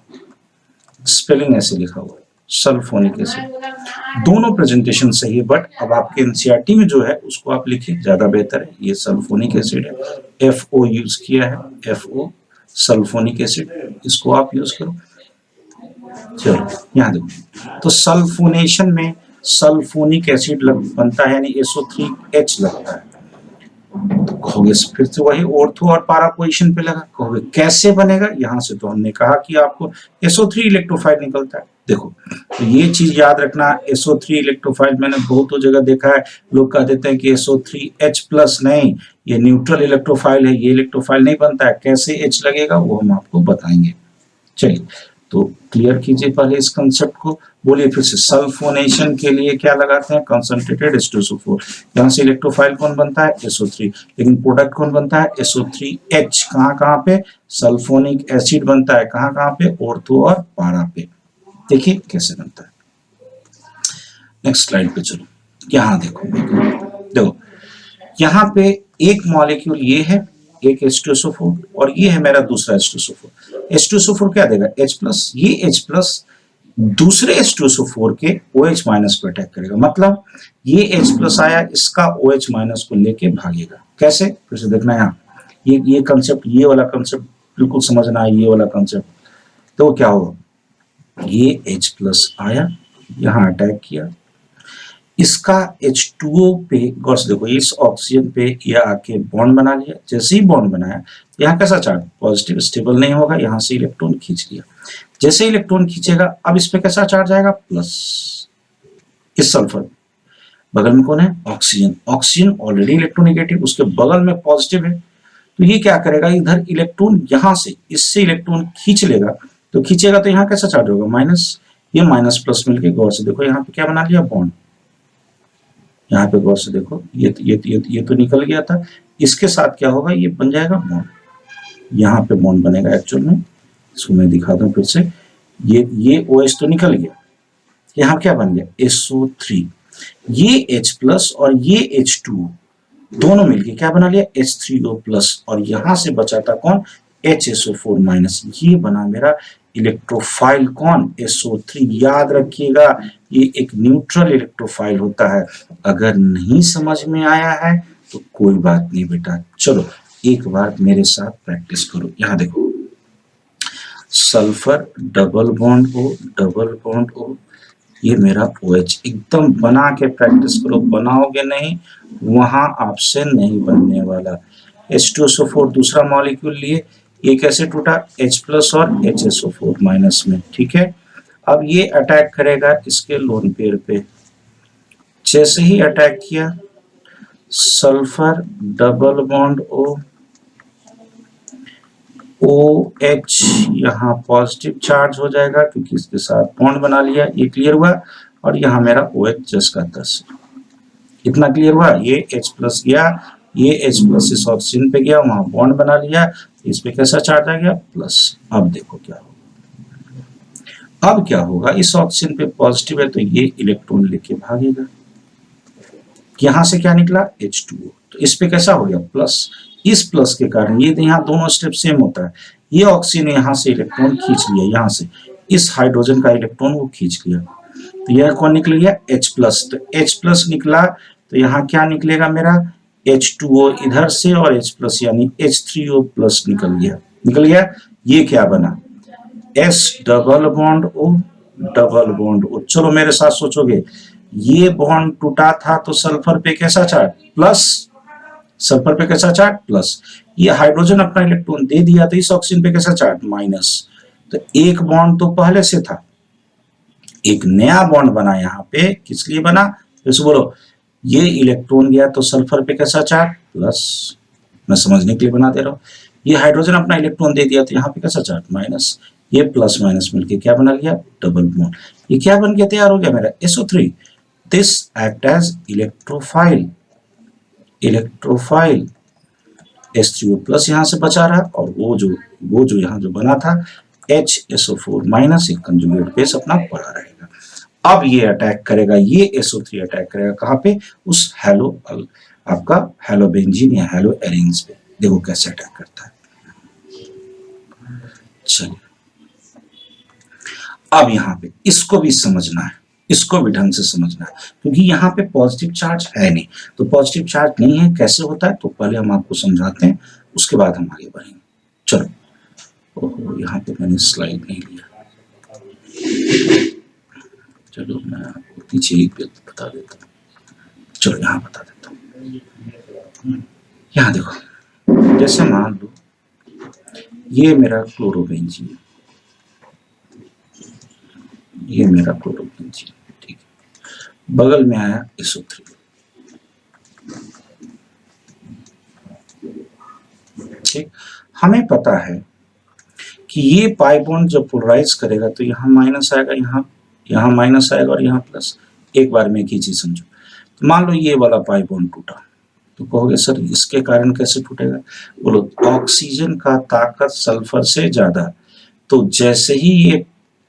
स्पेलिंग ऐसे लिखा हुआ है, सल्फोनिक एसिड। दोनों प्रेजेंटेशन सही है, बट अब आपके NCERT में जो है उसको आप लिखिए, ज्यादा बेहतर है। ये सल्फोनिक एसिड है, FO यूज किया है, FO सल्फोनिक एसिड, इसको आप यूज करो। चलो यहाँ देखो, तो सल्फोनेशन में सल्फोनिक एसिड बनता है, यानी SO3H लगता है। तो कहोगे फिर से वही ऑर्थो और पारा पोजीशन पे लगा, कहोगे कैसे बनेगा। यहां से तो हमने कहा कि आपको SO3 इलेक्ट्रोफाइल निकलता है। देखो, तो ये चीज याद रखना, SO3 इलेक्ट्रोफाइल मैंने बहुत जगह देखा है, लोग कह देते हैं कि SO3H+ नहीं, ये न्यूट्रल इलेक्ट्रोफाइल है, ये इलेक्ट्रोफाइल नहीं बनता है, कैसे H लगेगा वो हम आपको बताएंगे। चलिए, तो क्लियर कीजिए पहले इस कंसेप्ट को, बोलिए फिर से। सल्फोनेशन के लिए क्या लगाते हैं? Concentrated H2SO4। यहाँ से इलेक्ट्रोफाइल कौन बनता है? SO3, लेकिन प्रोडक्ट कौन बनता है? SO3H। कहाँ कहाँ पे? सल्फोनिक एसिड बनता है, कहाँ कहाँ पे? ऑर्थो और पारा पे। देखिए कैसे बनता है। नेक्स्ट स्लाइड पे चलो, यहाँ देखो देखो, यहाँ पे एक मॉलिक्यूल ये है, एक H2SO4, और ये है मेरा दूसरा H2SO4। H2SO4 क्या देगा? H+, ये H+ दूसरे H2SO4 के OH- को अटैक करेगा, मतलब ये H+ आया, इसका OH- को लेके भागेगा। कैसे? फिर से देखना यहाँ, ये कंसेप्ट, ये वाला कंसेप्ट बिल्कुल समझना है, ये वाला कंसेप्ट। तो क्या होगा, ये H+ आया, यहाँ अटैक किया, इसका H2O पे गौर से देखो, इस ऑक्सीजन पे ये आके बॉन्ड बना लिया। जैसे ही बॉन्ड बनाया, यहाँ कैसा चार्ज? पॉजिटिव, स्टेबल नहीं होगा, यहाँ से इलेक्ट्रॉन खींच लिया। जैसे इलेक्ट्रॉन खींचेगा, अब इस पे कैसा चार्ज आएगा? प्लस। इस सल्फर बगल में कौन है? ऑक्सीजन। ऑक्सीजन ऑलरेडी इलेक्ट्रोनेगेटिव, उसके बगल में पॉजिटिव है, तो ये क्या करेगा? इधर इलेक्ट्रॉन यहाँ से, इससे इलेक्ट्रॉन खींच लेगा, तो खींचेगा तो यहाँ कैसा चार्ज होगा? माइनस। ये माइनस प्लस मिलके गौर से देखो, यहाँ पे क्या बना लिया? बॉन्ड। यहाँ पे गौर से देखो, ये तो निकल गया था, इसके साथ क्या होगा? ये बन जाएगा बॉन्ड, यहाँ पे बॉन्ड बनेगा एक्चुअल में। इसको मैं दिखा दूं फिर से, ये OH तो निकल गया, यहाँ क्या बन गया? SO3। ये H+ और ये H2 दोनों मिलके क्या बना लिया? H3O+, और यहाँ से बचा था कौन? HSO4-। ये बना मेरा इलेक्ट्रोफाइल कौन? SO3। याद रखिएगा, ये एक न्यूट्रल इलेक्ट्रोफाइल होता है। अगर नहीं समझ में आया है तो कोई बात नहीं बेटा, चलो एक बार मेरे साथ प्रैक्टिस करो। यहाँ देखो, sulphur double bond O, double bond O, ये मेरा OH। एकदम बना के प्रैक्टिस करो, बनाओगे नहीं वहां आपसे नहीं बनने वाला। H2SO4 दूसरा मॉलिक्यूल लिए, ये कैसे टूटा? H+ और HSO4- में, ठीक है। अब ये अटैक करेगा इसके लोन पेयर पे। जैसे ही अटैक किया, सल्फर डबल बॉन्ड OH यहाँ पॉजिटिव चार्ज हो जाएगा, क्योंकि इसके साथ बॉन्ड बना लिया। ये क्लियर हुआ? और यहाँ मेरा OH 10 का 10। इतना क्लियर हुआ? ये H+ गया, ये H+ इस ऑक्सीजन पे गया, वहां बॉन्ड बना लिया, इस पे कैसा चार्ज आ गया? प्लस। अब देखो क्या होगा, अब क्या होगा? इस ऑक्सीजन पे पॉजिटिव है, तो ये इलेक्ट्रॉन लेके भागेगा। यहां से क्या निकला? H2O, तो इस पे कैसा हो गया? प्लस। इस प्लस के कारण ये यहाँ दोनों स्टेप सेम होता है, ये ऑक्सीजन यहाँ से इलेक्ट्रॉन खींच लिया, यहाँ से इस हाइड्रोजन का इलेक्ट्रॉन वो खींच लिया, तो यह कौन निकल गया? H+। तो H+ निकला, तो यहाँ क्या निकलेगा मेरा? H2O इधर से, और H+ यानी H3O+ निकल गया। निकल गया, ये क्या बना? S double bond O, double bond O। चलो मेरे साथ सोचोगे, ये बॉन्ड टूटा था तो सल्फर पे कैसा चार्ज? प्लस। सल्फर पे कैसा चार्ज? प्लस। ये हाइड्रोजन अपना इलेक्ट्रॉन दे दिया, तो इस ऑक्सीजन पे कैसा चार्ज? माइनस। तो एक बॉन्ड तो पहले से था, एक नया बॉन्ड बना यहाँ पे, किस लिए बना? जैसे बोलो, ये इलेक्ट्रॉन गया तो सल्फर पे कैसा चार्ज? प्लस। मैं समझने के लिए बना दे रहा हूँ। ये हाइड्रोजन अपना इलेक्ट्रॉन दे दिया, तो यहाँ पे कैसा चार्ज? माइनस। ये प्लस माइनस मिलके क्या बना लिया? Double bond. ये क्या बन गया? तैयार हो गया मेरा SO3। This act as electrophile. Electrophile H3O+ यहाँ से बचा रहा, और वो जो यहाँ जो बना था HSO4- एक कंजुगेट बेस अपना पड़ा रहेगा। अब ये अटैक करेगा, ये SO3 अटैक करेगा कहाँ पे? उस हेलो, आपका हेलोबेंजीन या हेलो एरिन्स पे। देखो कैसे अटैक करता है। चलिए, अब यहाँ पे इसको भी समझना है, इसको भी ढंग से समझना है, क्योंकि यहाँ पे पॉजिटिव चार्ज है नहीं। तो पॉजिटिव चार्ज नहीं है, कैसे होता है? तो पहले हम आपको समझाते हैं, उसके बाद हम आगे बढ़ेंगे। चलो, ओहो, यहाँ पे मैंने स्लाइड नहीं लिया, चलो मैं आपको पीछे ही बता देता हूँ। चलो यहाँ बता देता हूँ। यहाँ देखो, जैसे मान लो ये मेरा क्लोरोबेंजीन, ये मेरा क्लोरोबेंजीन, ठीक है। बगल में आया SO3, ठीक। हमें पता है कि ये पाई बॉन्ड जब पोलराइज करेगा तो यहाँ माइनस आएगा, यहाँ माइनस आएगा और यहाँ प्लस। एक बार में एक ही चीज समझो। तो मान लो ये वाला पाई बॉन्ड टूटा, तो कहोगे सर इसके कारण कैसे टूटेगा? बोलो ऑक्सीजन का ताकत सल्फर से ज्यादा, तो जैसे ही ये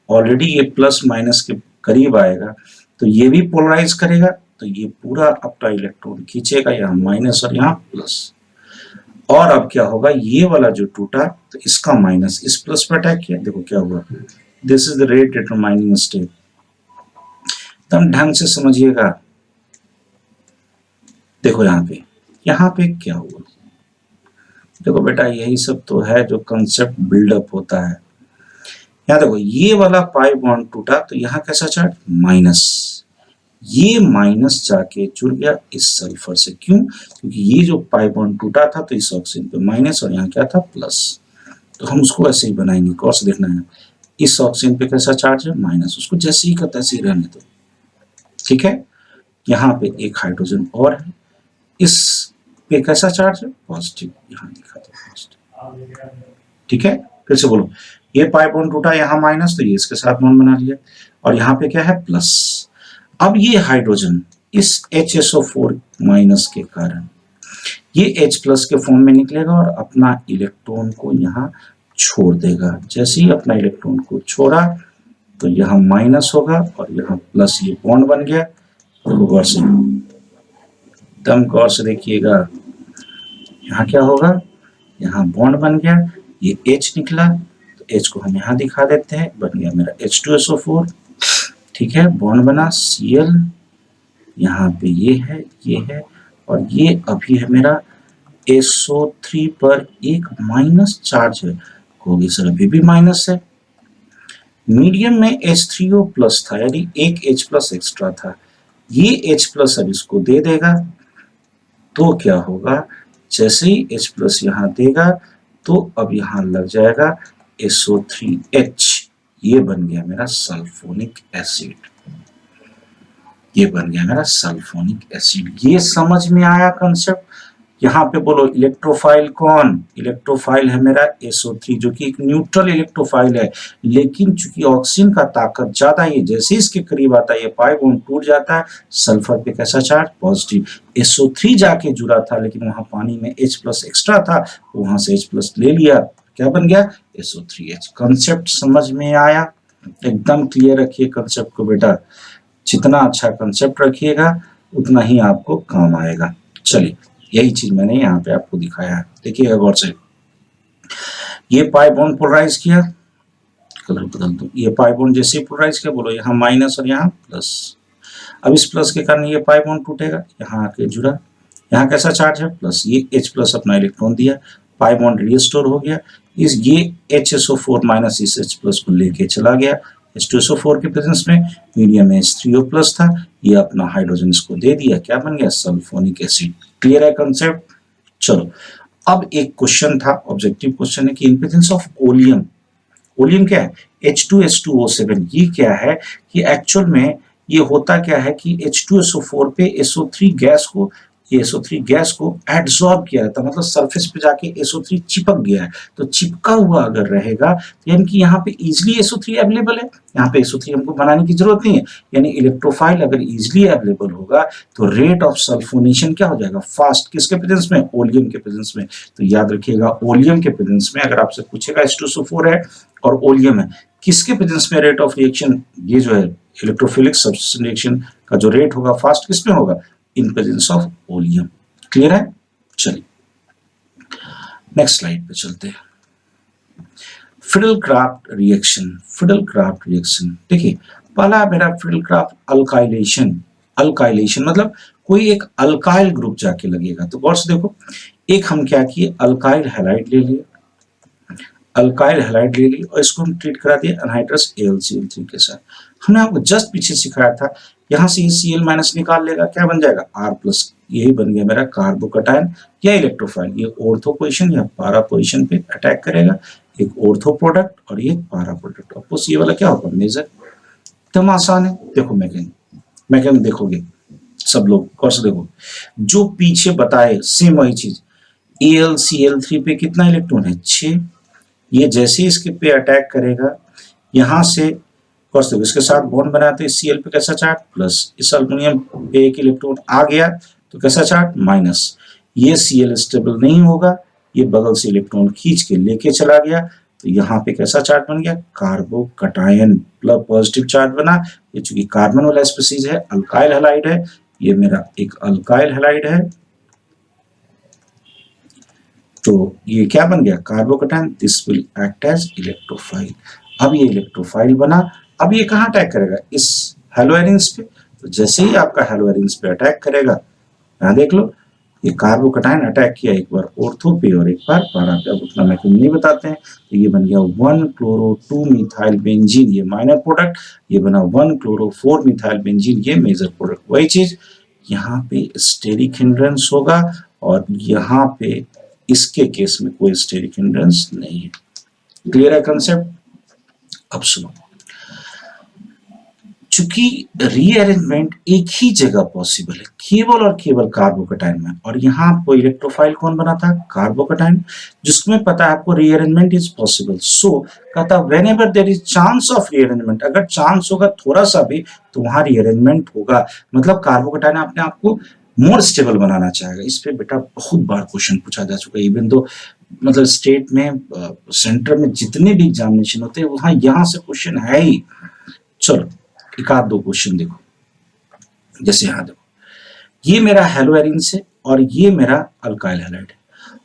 ऑलरेडी ये प्लस माइनस के करीब आएगा तो ये भी पोलराइज करेगा, तो ये पूरा अपना इलेक्ट्रॉन खींचेगा, यहाँ माइनस और यहाँ प्लस। और अब क्या होगा, ये वाला जो टूटा तो इसका माइनस इस प्लस पर अटैक किया, देखो क्या हुआ। This is the rate determining state. एकदम ढंग से समझिएगा। देखो यहाँ पे क्या हुआ, देखो बेटा यही सब तो है जो कंसेप्ट बिल्डअप होता है। यहाँ देखो ये वाला पाई बॉन्ड टूटा तो यहाँ कैसा चार्ज माइनस, ये माइनस जाके जुड़ गया इस सल्फर से। क्यों? क्योंकि ये जो पाई बॉन्ड टूटा था तो इस ऑक्सीजन पे माइनस और यहाँ क्या था प्लस, तो हम उसको ऐसे ही बनाएंगे। कोर्स देखना है, इस ऑक्सीजन पे कैसा चार्ज है माइनस, उसको जैसे ही का तैसे ही रहने दो, ठीक है। यहाँ पे एक हाइड्रोजन और है, इस पे कैसा चार्ज है पॉजिटिव, यहाँ दिखा दो पॉजिटिव, ठीक है। फिर से बोलो, ये पाई बॉन्ड टूटा यहाँ माइनस, तो ये इसके साथ बॉन्ड बना लिया, और यहाँ पे क्या है प्लस। अब ये हाइड्रोजन इस HSO4 माइनस के कारण ये H प्लस के फॉर्म में निकलेगा और अपना इलेक्ट्रॉन को यहाँ छोड़ देगा। जैसे ही अपना इलेक्ट्रॉन को छोड़ा तो यहाँ माइनस होगा और यहाँ प्लस, ये बॉन्ड बन गया। तो गौर से, एकदम गौर से देखिएगा, यहाँ क्या होगा, यहाँ बॉन्ड बन गया, ये H निकला, तो H को हम यहाँ दिखा देते हैं, बन गया मेरा H2SO4, ठीक है। बॉन्ड बना Cl, यहाँ पे ये है और ये अभी है मेरा SO3 पर एक माइनस चार्ज है। कहोगे सर अभी भी माइनस है, मीडियम में H3O प्लस था, यानी एक H प्लस एक्स्ट्रा था, ये H प्लस अब इसको दे देगा, तो क्या होगा, जैसे ही H प्लस यहाँ देगा तो अब यहाँ लग जाएगा SO3H, ये बन गया मेरा सल्फोनिक एसिड, ये बन गया मेरा सल्फोनिक एसिड। ये समझ में आया कंसेप्ट? यहाँ पे बोलो इलेक्ट्रोफाइल कौन? इलेक्ट्रोफाइल है मेरा SO3, जो कि एक न्यूट्रल इलेक्ट्रोफाइल है, लेकिन चूंकि ऑक्सीजन का ताकत ज्यादा है, जैसे इसके करीब आता है ये पाई बॉन्ड टूट जाता है, सल्फर पे कैसा चार्ज पॉजिटिव। SO3 जाके जुड़ा था लेकिन वहां पानी में H प्लस एक्स्ट्रा था, वहां से H प्लस ले लिया, क्या बन गया SO3H। कंसेप्ट समझ में आया? एकदम क्लियर रखिए कंसेप्ट को बेटा, जितना अच्छा कंसेप्ट रखिएगा उतना ही आपको काम आएगा। चलिए, यही चीज मैंने यहाँ पे आपको दिखाया है, देखिएगा गौर से। ये पाई बॉन्ड पोलराइज किया, कलर बदल दो, ये पाई बॉन्ड जैसे पोलराइज किया, बोलो यहाँ माइनस और यहाँ प्लस। अब इस प्लस के कारण ये पाई बॉन्ड टूटेगा, यहाँ आके जुड़ा, यहाँ कैसा चार्ज है प्लस, ये H प्लस अपना इलेक्ट्रॉन दिया, पाई बॉन्ड रिस्टोर हो गया, इस ये HSO4 माइनस इस H प्लस को लेके चला गया, H2SO4 के प्रेजेंस में मीडियम में H3O प्लस था, ये अपना हाइड्रोजन इसको दे दिया, क्या बन गया सल्फोनिक एसिड। क्लियर है कंसेप्ट? चलो, अब एक क्वेश्चन था, ऑब्जेक्टिव क्वेश्चन है कि in presence of oleum, oleum क्या है H2S2O7, ये क्या है कि एक्चुअल में ये होता क्या है कि H2SO4 पे SO3 गैस को, ये SO3 गैस को एब्सॉर्ब किया था, मतलब सरफेस पे जाके SO3 चिपक गया है, तो चिपका हुआ अगर रहेगा तो यानी कि यहाँ पे इजिली SO3 अवेलेबल है, यहाँ पे SO3 हमको बनाने की जरूरत नहीं है, यानी इलेक्ट्रोफाइल अगर इजिली अवेलेबल होगा तो रेट ऑफ सल्फोनेशन क्या हो जाएगा फास्ट, किसके प्रेजेंस में, ओलियम के प्रेजेंस में। तो याद रखिएगा ओलियम के प्रेजेंस में अगर आपसे पूछेगा H2SO4 है और ओलियम है, किसके प्रेजेंस में रेट ऑफ रिएक्शन, ये जो है इलेक्ट्रोफिलिक सब्स्टिट्यूशन रिएक्शन का जो रेट होगा फास्ट किसमें होगा, in presence of oleum. Clear है? चलिए नेक्स्ट स्लाइड पे चलते हैं। फिडल-क्राफ्ट रिएक्शन, फिडल-क्राफ्ट रिएक्शन देखिए, पहला मेरा फिडल-क्राफ्ट अल्काइलेशन, अल्काइलेशन मतलब कोई एक अल्काइल ग्रुप जाके लगेगा, तो गौर से देखो, एक हम क्या किए अल्काइल हैलाइड ले लिए, अल्काइल हैलाइड ले ली और इसको हम ट्रीट करा दिए अनहाइड्रस AlCl3 के साथ। हमने आपको जस्ट पीछे सिखाया था, यहाँ से ये Cl माइनस निकाल लेगा, क्या बन जाएगा R प्लस, यही बन गया मेरा कार्बोकटायन या इलेक्ट्रोफाइल। ये ऑर्थो पोजीशन या पारा पोजीशन पे अटैक करेगा, एक ऑर्थो प्रोडक्ट और ये पारा प्रोडक्ट। ऑफकोर्स ये वाला क्या होगा मेजर, एकदम आसान है। देखो मैं देखोगे सब लोग गौर से देखो, जो पीछे बताए सेम वही चीज, AlCl3 पे कितना इलेक्ट्रॉन है 6, ये जैसे ही इसके पे अटैक करेगा यहां से गौर से देखो, इसके साथ बॉन्ड बनाते हैं Cl पे कैसा चार्ज प्लस, इस अल्युमिनियम पे एक इलेक्ट्रॉन आ गया तो कैसा चार्ज माइनस, ये Cl स्टेबल नहीं होगा, ये बगल से इलेक्ट्रॉन खींच के लेके चला गया तो यहाँ पे कैसा चार्ज बन गया कार्बोकटायन प्लस पॉजिटिव चार्ज बना। ये चूंकि कार्बन वाला स्पीसीज है, अल्काइल हैलाइड है, ये मेरा एक अल्काइल हैलाइड है, तो ये क्या बन गया carbocation, this will act as electrophile. अब ये इलेक्ट्रोफाइल बना, अब ये कहाँ अटैक करेगा इस हेलोएरिन्स पे, तो जैसे ही आपका हेलोएरिन्स पे अटैक करेगा, यहाँ देख लो ये कार्बोकटायन अटैक किया एक बार ऑर्थो पे और एक बार पारा पे, अब उतना मैकेनिज्म नहीं बताते हैं, तो ये बन गया 1-chloro-2-methyl बेंजीन, ये माइनर प्रोडक्ट, ये बना 1-chloro-4-methyl बेंजीन, ये मेजर प्रोडक्ट। वही चीज यहाँ पे स्टेरिक हिंड्रेंस होगा और यहाँ पे इसके केस में कोई स्टेरिक हिंड्रेंस नहीं है। क्लियर है कंसेप्ट? अब सुनो, चूंकि रीअरेंजमेंट एक ही जगह पॉसिबल है केवल और केवल कार्बोकटायन में, और यहाँ आपको इलेक्ट्रोफाइल कौन बना था कार्बोकटायन, जिसमें पता है आपको रीअरेंजमेंट इज पॉसिबल, सो कहता whenever there is chance of rearrangement, अगर चांस होगा थोड़ा सा भी तो वहां रीअरेंजमेंट होगा, मतलब कार्बोकटायन अपने आप को मोर स्टेबल बनाना चाहेगा। इस पे बेटा बहुत बार क्वेश्चन पूछा जा चुका है, इवन दो मतलब स्टेट में सेंटर में जितने भी एग्जामिनेशन होते हैं वहां यहाँ से क्वेश्चन है ही। चलो एक आध दो क्वेश्चन देखो, जैसे यहाँ देखो, ये मेरा हेलोएरिन्स है और ये मेरा अल्काइल हैलाइड है,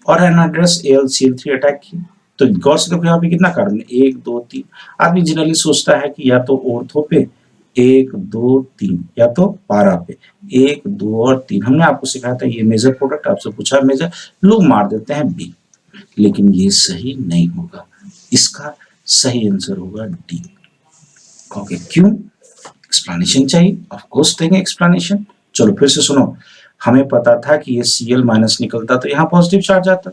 और एनाड्रेस AlCl3 अटैक की, तो गौर से देखो यहाँ पे कितना कार्बन है 1 2 3। आदमी जनरली सोचता है कि या तो ऑर्थो पे 1 2 3 या तो पारा पे 1 2 और 3। हमने आपको सिखाया था ये मेजर प्रोडक्ट, आपसे पूछा मेजर, लोग मार देते हैं बी, लेकिन ये सही नहीं होगा, इसका सही आंसर होगा डी। ओके क्यों? एक्सप्लेनेशन चाहिए, ऑफ कोर्स देंगे एक्सप्लेनेशन। चलो फिर से सुनो, हमें पता था कि ये Cl माइनस निकलता तो यहाँ पॉजिटिव चार्ज आता,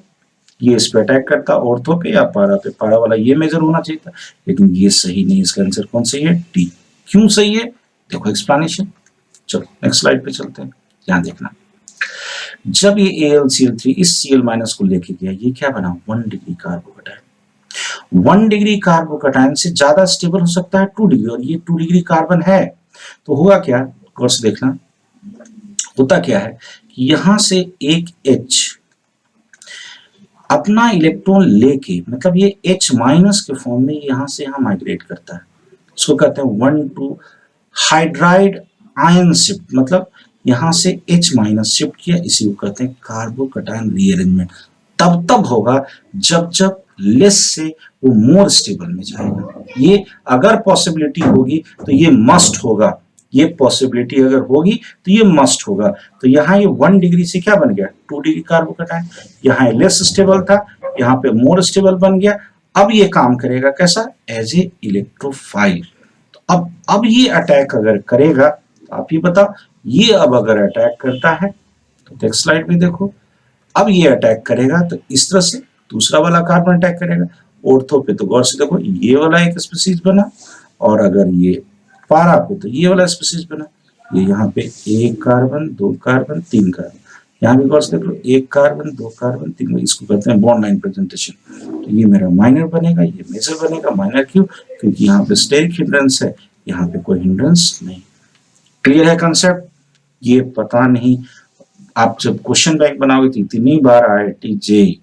ये इस पे अटैक करता ऑर्थो पे या पारा पे, पारा वाला ये मेजर होना चाहिए था, लेकिन ये सही नहीं, इसका आंसर कौन सही है डी। क्यों सही है देखो एक्सप्लेनेशन। चलो नेक्स्ट स्लाइड पे चलते हैं, यहाँ देखना, जब ये AlCl3 इस Cl माइनस को लेके गया, ये क्या बना 1 डिग्री कार्बोकटायन। 1 डिग्री कार्बोकटायन से ज्यादा स्टेबल हो सकता है 2 डिग्री, और ये 2 डिग्री कार्बन है, तो हुआ क्या गौर से देखना, होता क्या है कि यहां से एक H अपना इलेक्ट्रॉन लेके, मतलब ये H माइनस के फॉर्म में यहां से यहां माइग्रेट करता है, इसको कहते हैं 1,2 हाइड्राइड आयन शिफ्ट, मतलब यहां से H माइनस शिफ्ट किया, इसी को कहते हैं कार्बोकटायन रीअरेंजमेंट। तब होगा जब लेस से वो मोर स्टेबल में जाएगा। ये अगर पॉसिबिलिटी होगी तो ये मस्ट होगा, ये पॉसिबिलिटी अगर होगी तो ये मस्ट होगा। तो यहाँ ये 1 डिग्री से क्या बन गया 2 डिग्री कार्बोकटायन, यहाँ लेस स्टेबल था, यहाँ पे मोर स्टेबल बन गया। अब ये काम करेगा कैसा एज ए इलेक्ट्रोफाइल। तो अब ये अटैक अगर करेगा तो आप ही बताओ, ये अब अगर अटैक करता है तो नेक्स्ट स्लाइड में देखो, अब ये अटैक करेगा तो इस तरह से दूसरा वाला कार्बन अटैक करेगा ऑर्थो पे, तो गौर से देखो ये वाला एक स्पीसीज बना, और अगर ये पारा पे तो ये वाला स्पीसीज बना, ये यहाँ पे 1 कार्बन 2 कार्बन 3 कार्बन, यहाँ भी गौर से देख लो 1 कार्बन 2 कार्बन 3, इसको कहते हैं बॉन्ड लाइन प्रेजेंटेशन। तो ये मेरा माइनर बनेगा, ये मेजर बनेगा। माइनर क्यों? क्योंकि यहाँ पे स्टेरिक हिंड्रेंस है, यहाँ पे कोई हिंड्रेंस नहीं। क्लियर है कंसेप्ट? ये पता नहीं, आप जब क्वेश्चन बैंक बनाओगे तो इतनी बार IIT JEE,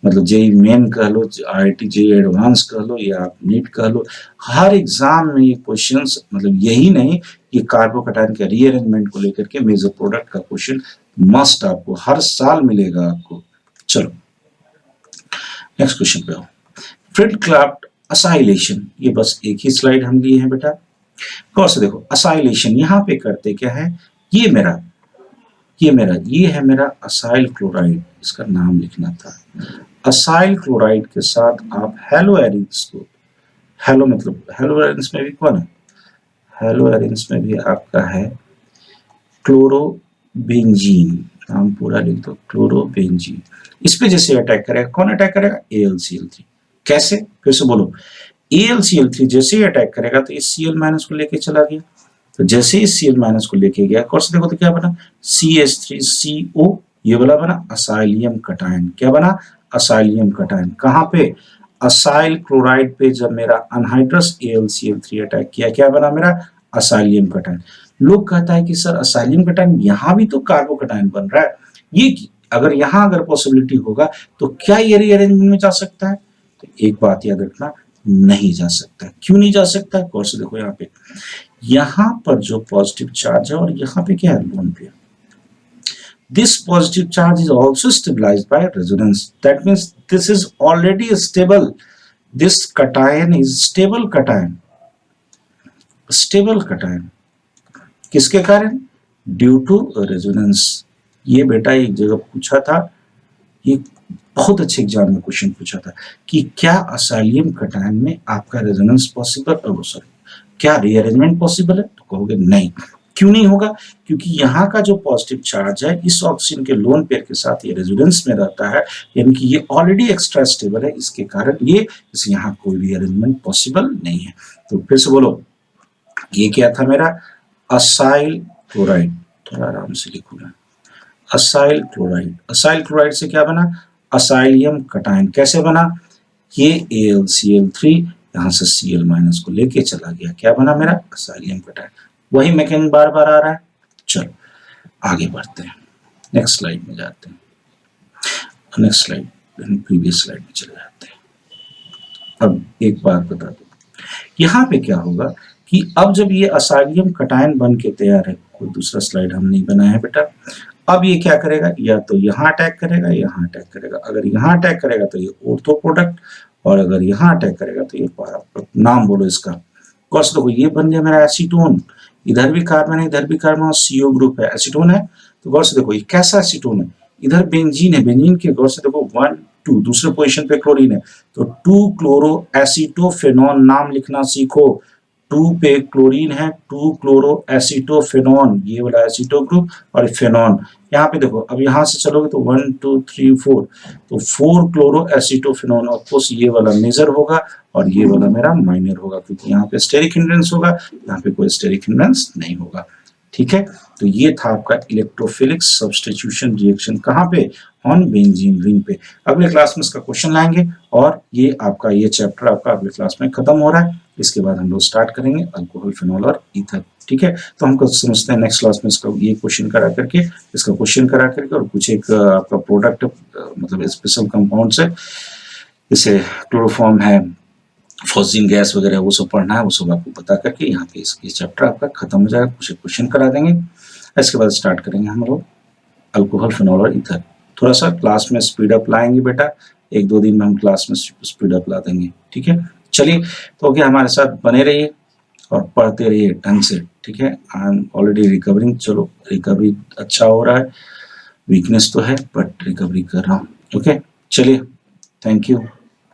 मतलब JEE मेन कह लो, IIT JEE एडवांस कह लो, या आप नीट कह लो, हर एग्जाम में ये क्वेश्चंस, मतलब यही नहीं कि कार्बोकटायन के रीअरेंजमेंट को लेकर के मेजर प्रोडक्ट का क्वेश्चन मस्ट आपको हर साल मिलेगा आपको। चलो नेक्स्ट क्वेश्चन पे आओ, फ्रिड क्राफ्ट असाइलेशन, ये बस एक ही स्लाइड हम लिए हैं बेटा, गौर से देखो असाइलेशन यहाँ पे करते क्या है, ये है मेरा असाइल क्लोराइड, इसका नाम लिखना था। असाइल क्लोराइड के साथ आप हेलोएरिन्स को, हेलो मतलब हेलोएरिन्स में भी कौन है, हेलोएरिन्स में भी आपका है क्लोरोबेंजीन, नाम पूरा लिख दो क्लोरोबेंजीन। इस पे जैसे अटैक करेगा, कौन अटैक करेगा AlCl3। कैसे? फिर से बोलो, AlCl3 जैसे ही अटैक करेगा तो इस Cl माइनस को लेके चला गया, तो जैसे ही Cl माइनस को लेके गया कोर्स देखो तो क्या बना, CH3CO, ये वाला बना असाइलियम कटायन। क्या बना, असाइलियम कटायन। कहाँ पे, असाइल क्लोराइड पे जब मेरा अनहाइड्रस AlCl3 अटैक किया, क्या बना मेरा, असाइलियम कटायन। लोग कहता है कि सर असाइलियम कटायन यहाँ भी तो कार्बोकटायन बन रहा है, ये अगर यहाँ अगर पॉसिबिलिटी होगा तो क्या ये रीअरेंजमेंट में जा सकता है? तो एक बात याद रखना, नहीं जा सकता। क्यों नहीं जा सकता? गौर से देखो यहाँ पे, यहाँ पर जो पॉजिटिव चार्ज है और यहाँ पे क्या है, lone pair. This positive charge is also stabilized by resonance. That means this is already stable. This cation is stable cation. Stable cation. किसके कारण? Due to resonance. ये बेटा एक जगह पूछा था, ये बहुत अच्छे एग्जाम में क्वेश्चन पूछा था कि क्या असाइलियम कटायन में आपका रेजोनेंस पॉसिबल, सॉरी क्या रीअरेंजमेंट पॉसिबल है? तो कहोगे नहीं। क्यों नहीं होगा? क्योंकि यहाँ का जो पॉजिटिव चार्ज है इस ऑक्सीजन के लोन पेयर के साथ ये रेजोनेंस में रहता है, यानी कि ये ऑलरेडी एक्स्ट्रा स्टेबल है, इसके कारण ये इस यहाँ कोई रीअरेंजमेंट पॉसिबल नहीं है। तो फिर से बोलो, ये क्या था मेरा, असाइल क्लोराइड। थोड़ा आराम से लिखूंगा, असाइल क्लोराइड। असाइल क्लोराइड से क्या बना, असाइलियम कटायन। कैसे बना, ये AlCl3 यहाँ से Cl माइनस को लेके चला गया, क्या बना मेरा, असाइलियम कटायन। वही मैकेनिज्म बार बार आ रहा है। चलो आगे बढ़ते हैं, नेक्स्ट स्लाइड में जाते हैं, नेक्स्ट स्लाइड प्रीवियस स्लाइड में चले जाते हैं। अब एक बात बता दो, यहाँ पे क्या होगा कि अब जब ये असाइलियम कटायन बन के तैयार है, कोई दूसरा स्लाइड हम नहीं बनाया है बेटा, अब ये क्या करेगा, या तो यहाँ अटैक करेगा, यहाँ अटैक करेगा। अगर यहाँ अटैक करेगा तो ये ऑर्थो प्रोडक्ट, और अगर यहाँ अटैक करेगा तो ये नाम बोलो इसका। कौन देखो ये बन गया मेरा एसीटोन, इधर भी कार्बन है, इधर भी कार्बन, CO ग्रुप है, एसीटोन है। तो गौर से देखो ये कैसा एसीटोन है, इधर बेंजीन है, बेंजीन के गौर से देखो 1 2 दूसरे पोजीशन पे क्लोरीन है, तो 2 क्लोरो एसीटोफेनॉन नाम लिखना सीखो। 2 पे क्लोरीन है, 2 क्लोरो एसीटोफेनॉन, ये वाला एसीटो ग्रुप और फेनॉन। यहाँ पे देखो, अब यहाँ से चलोगे तो 1 2 3 4, तो 4 क्लोरो एसीटोफेनॉन। ऑफकोर्स ये वाला मेजर होगा और ये वाला मेरा माइनर होगा, क्योंकि यहाँ पे स्टेरिक हिंड्रेंस होगा, यहाँ पे कोई स्टेरिक हिंड्रेंस नहीं होगा। ठीक है, तो ये था आपका इलेक्ट्रोफिलिक सब्स्टिट्यूशन रिएक्शन, कहाँ पे, ऑन बेंजीन रिंग पे। अगले क्लास में इसका क्वेश्चन लाएंगे और ये आपका ये चैप्टर आपका अगले क्लास में खत्म हो रहा है। इसके बाद हम लोग स्टार्ट करेंगे अल्कोहल, फिनॉल और ईथर। ठीक है, तो हम समझते हैं नेक्स्ट क्लास में इसका ये क्वेश्चन करा करके, इसका क्वेश्चन करा करके, और कुछ एक आपका प्रोडक्ट मतलब स्पेशल कंपाउंड से, जैसे क्लोरोफॉर्म है, फॉस्जिन गैस वगैरह, वो सब पढ़ना है, वो सब आपको बता करके यहाँ पे इसकी चैप्टर आपका खत्म हो जाएगा। कुछ क्वेश्चन करा देंगे, इसके बाद स्टार्ट करेंगे हम लोग अल्कोहल, फिनॉल और ईथर। थोड़ा सा क्लास में स्पीड अप लाएंगे बेटा, 1-2 दिन में हम क्लास में स्पीड अप ला देंगे। ठीक है, चलिए तो क्या हमारे साथ बने रहिए और पढ़ते रहिए ढंग से। ठीक है, आई एम ऑलरेडी रिकवरिंग, चलो रिकवरी अच्छा हो रहा है, वीकनेस तो है बट रिकवरी कर रहा हूँ। ओके, चलिए, थैंक यू।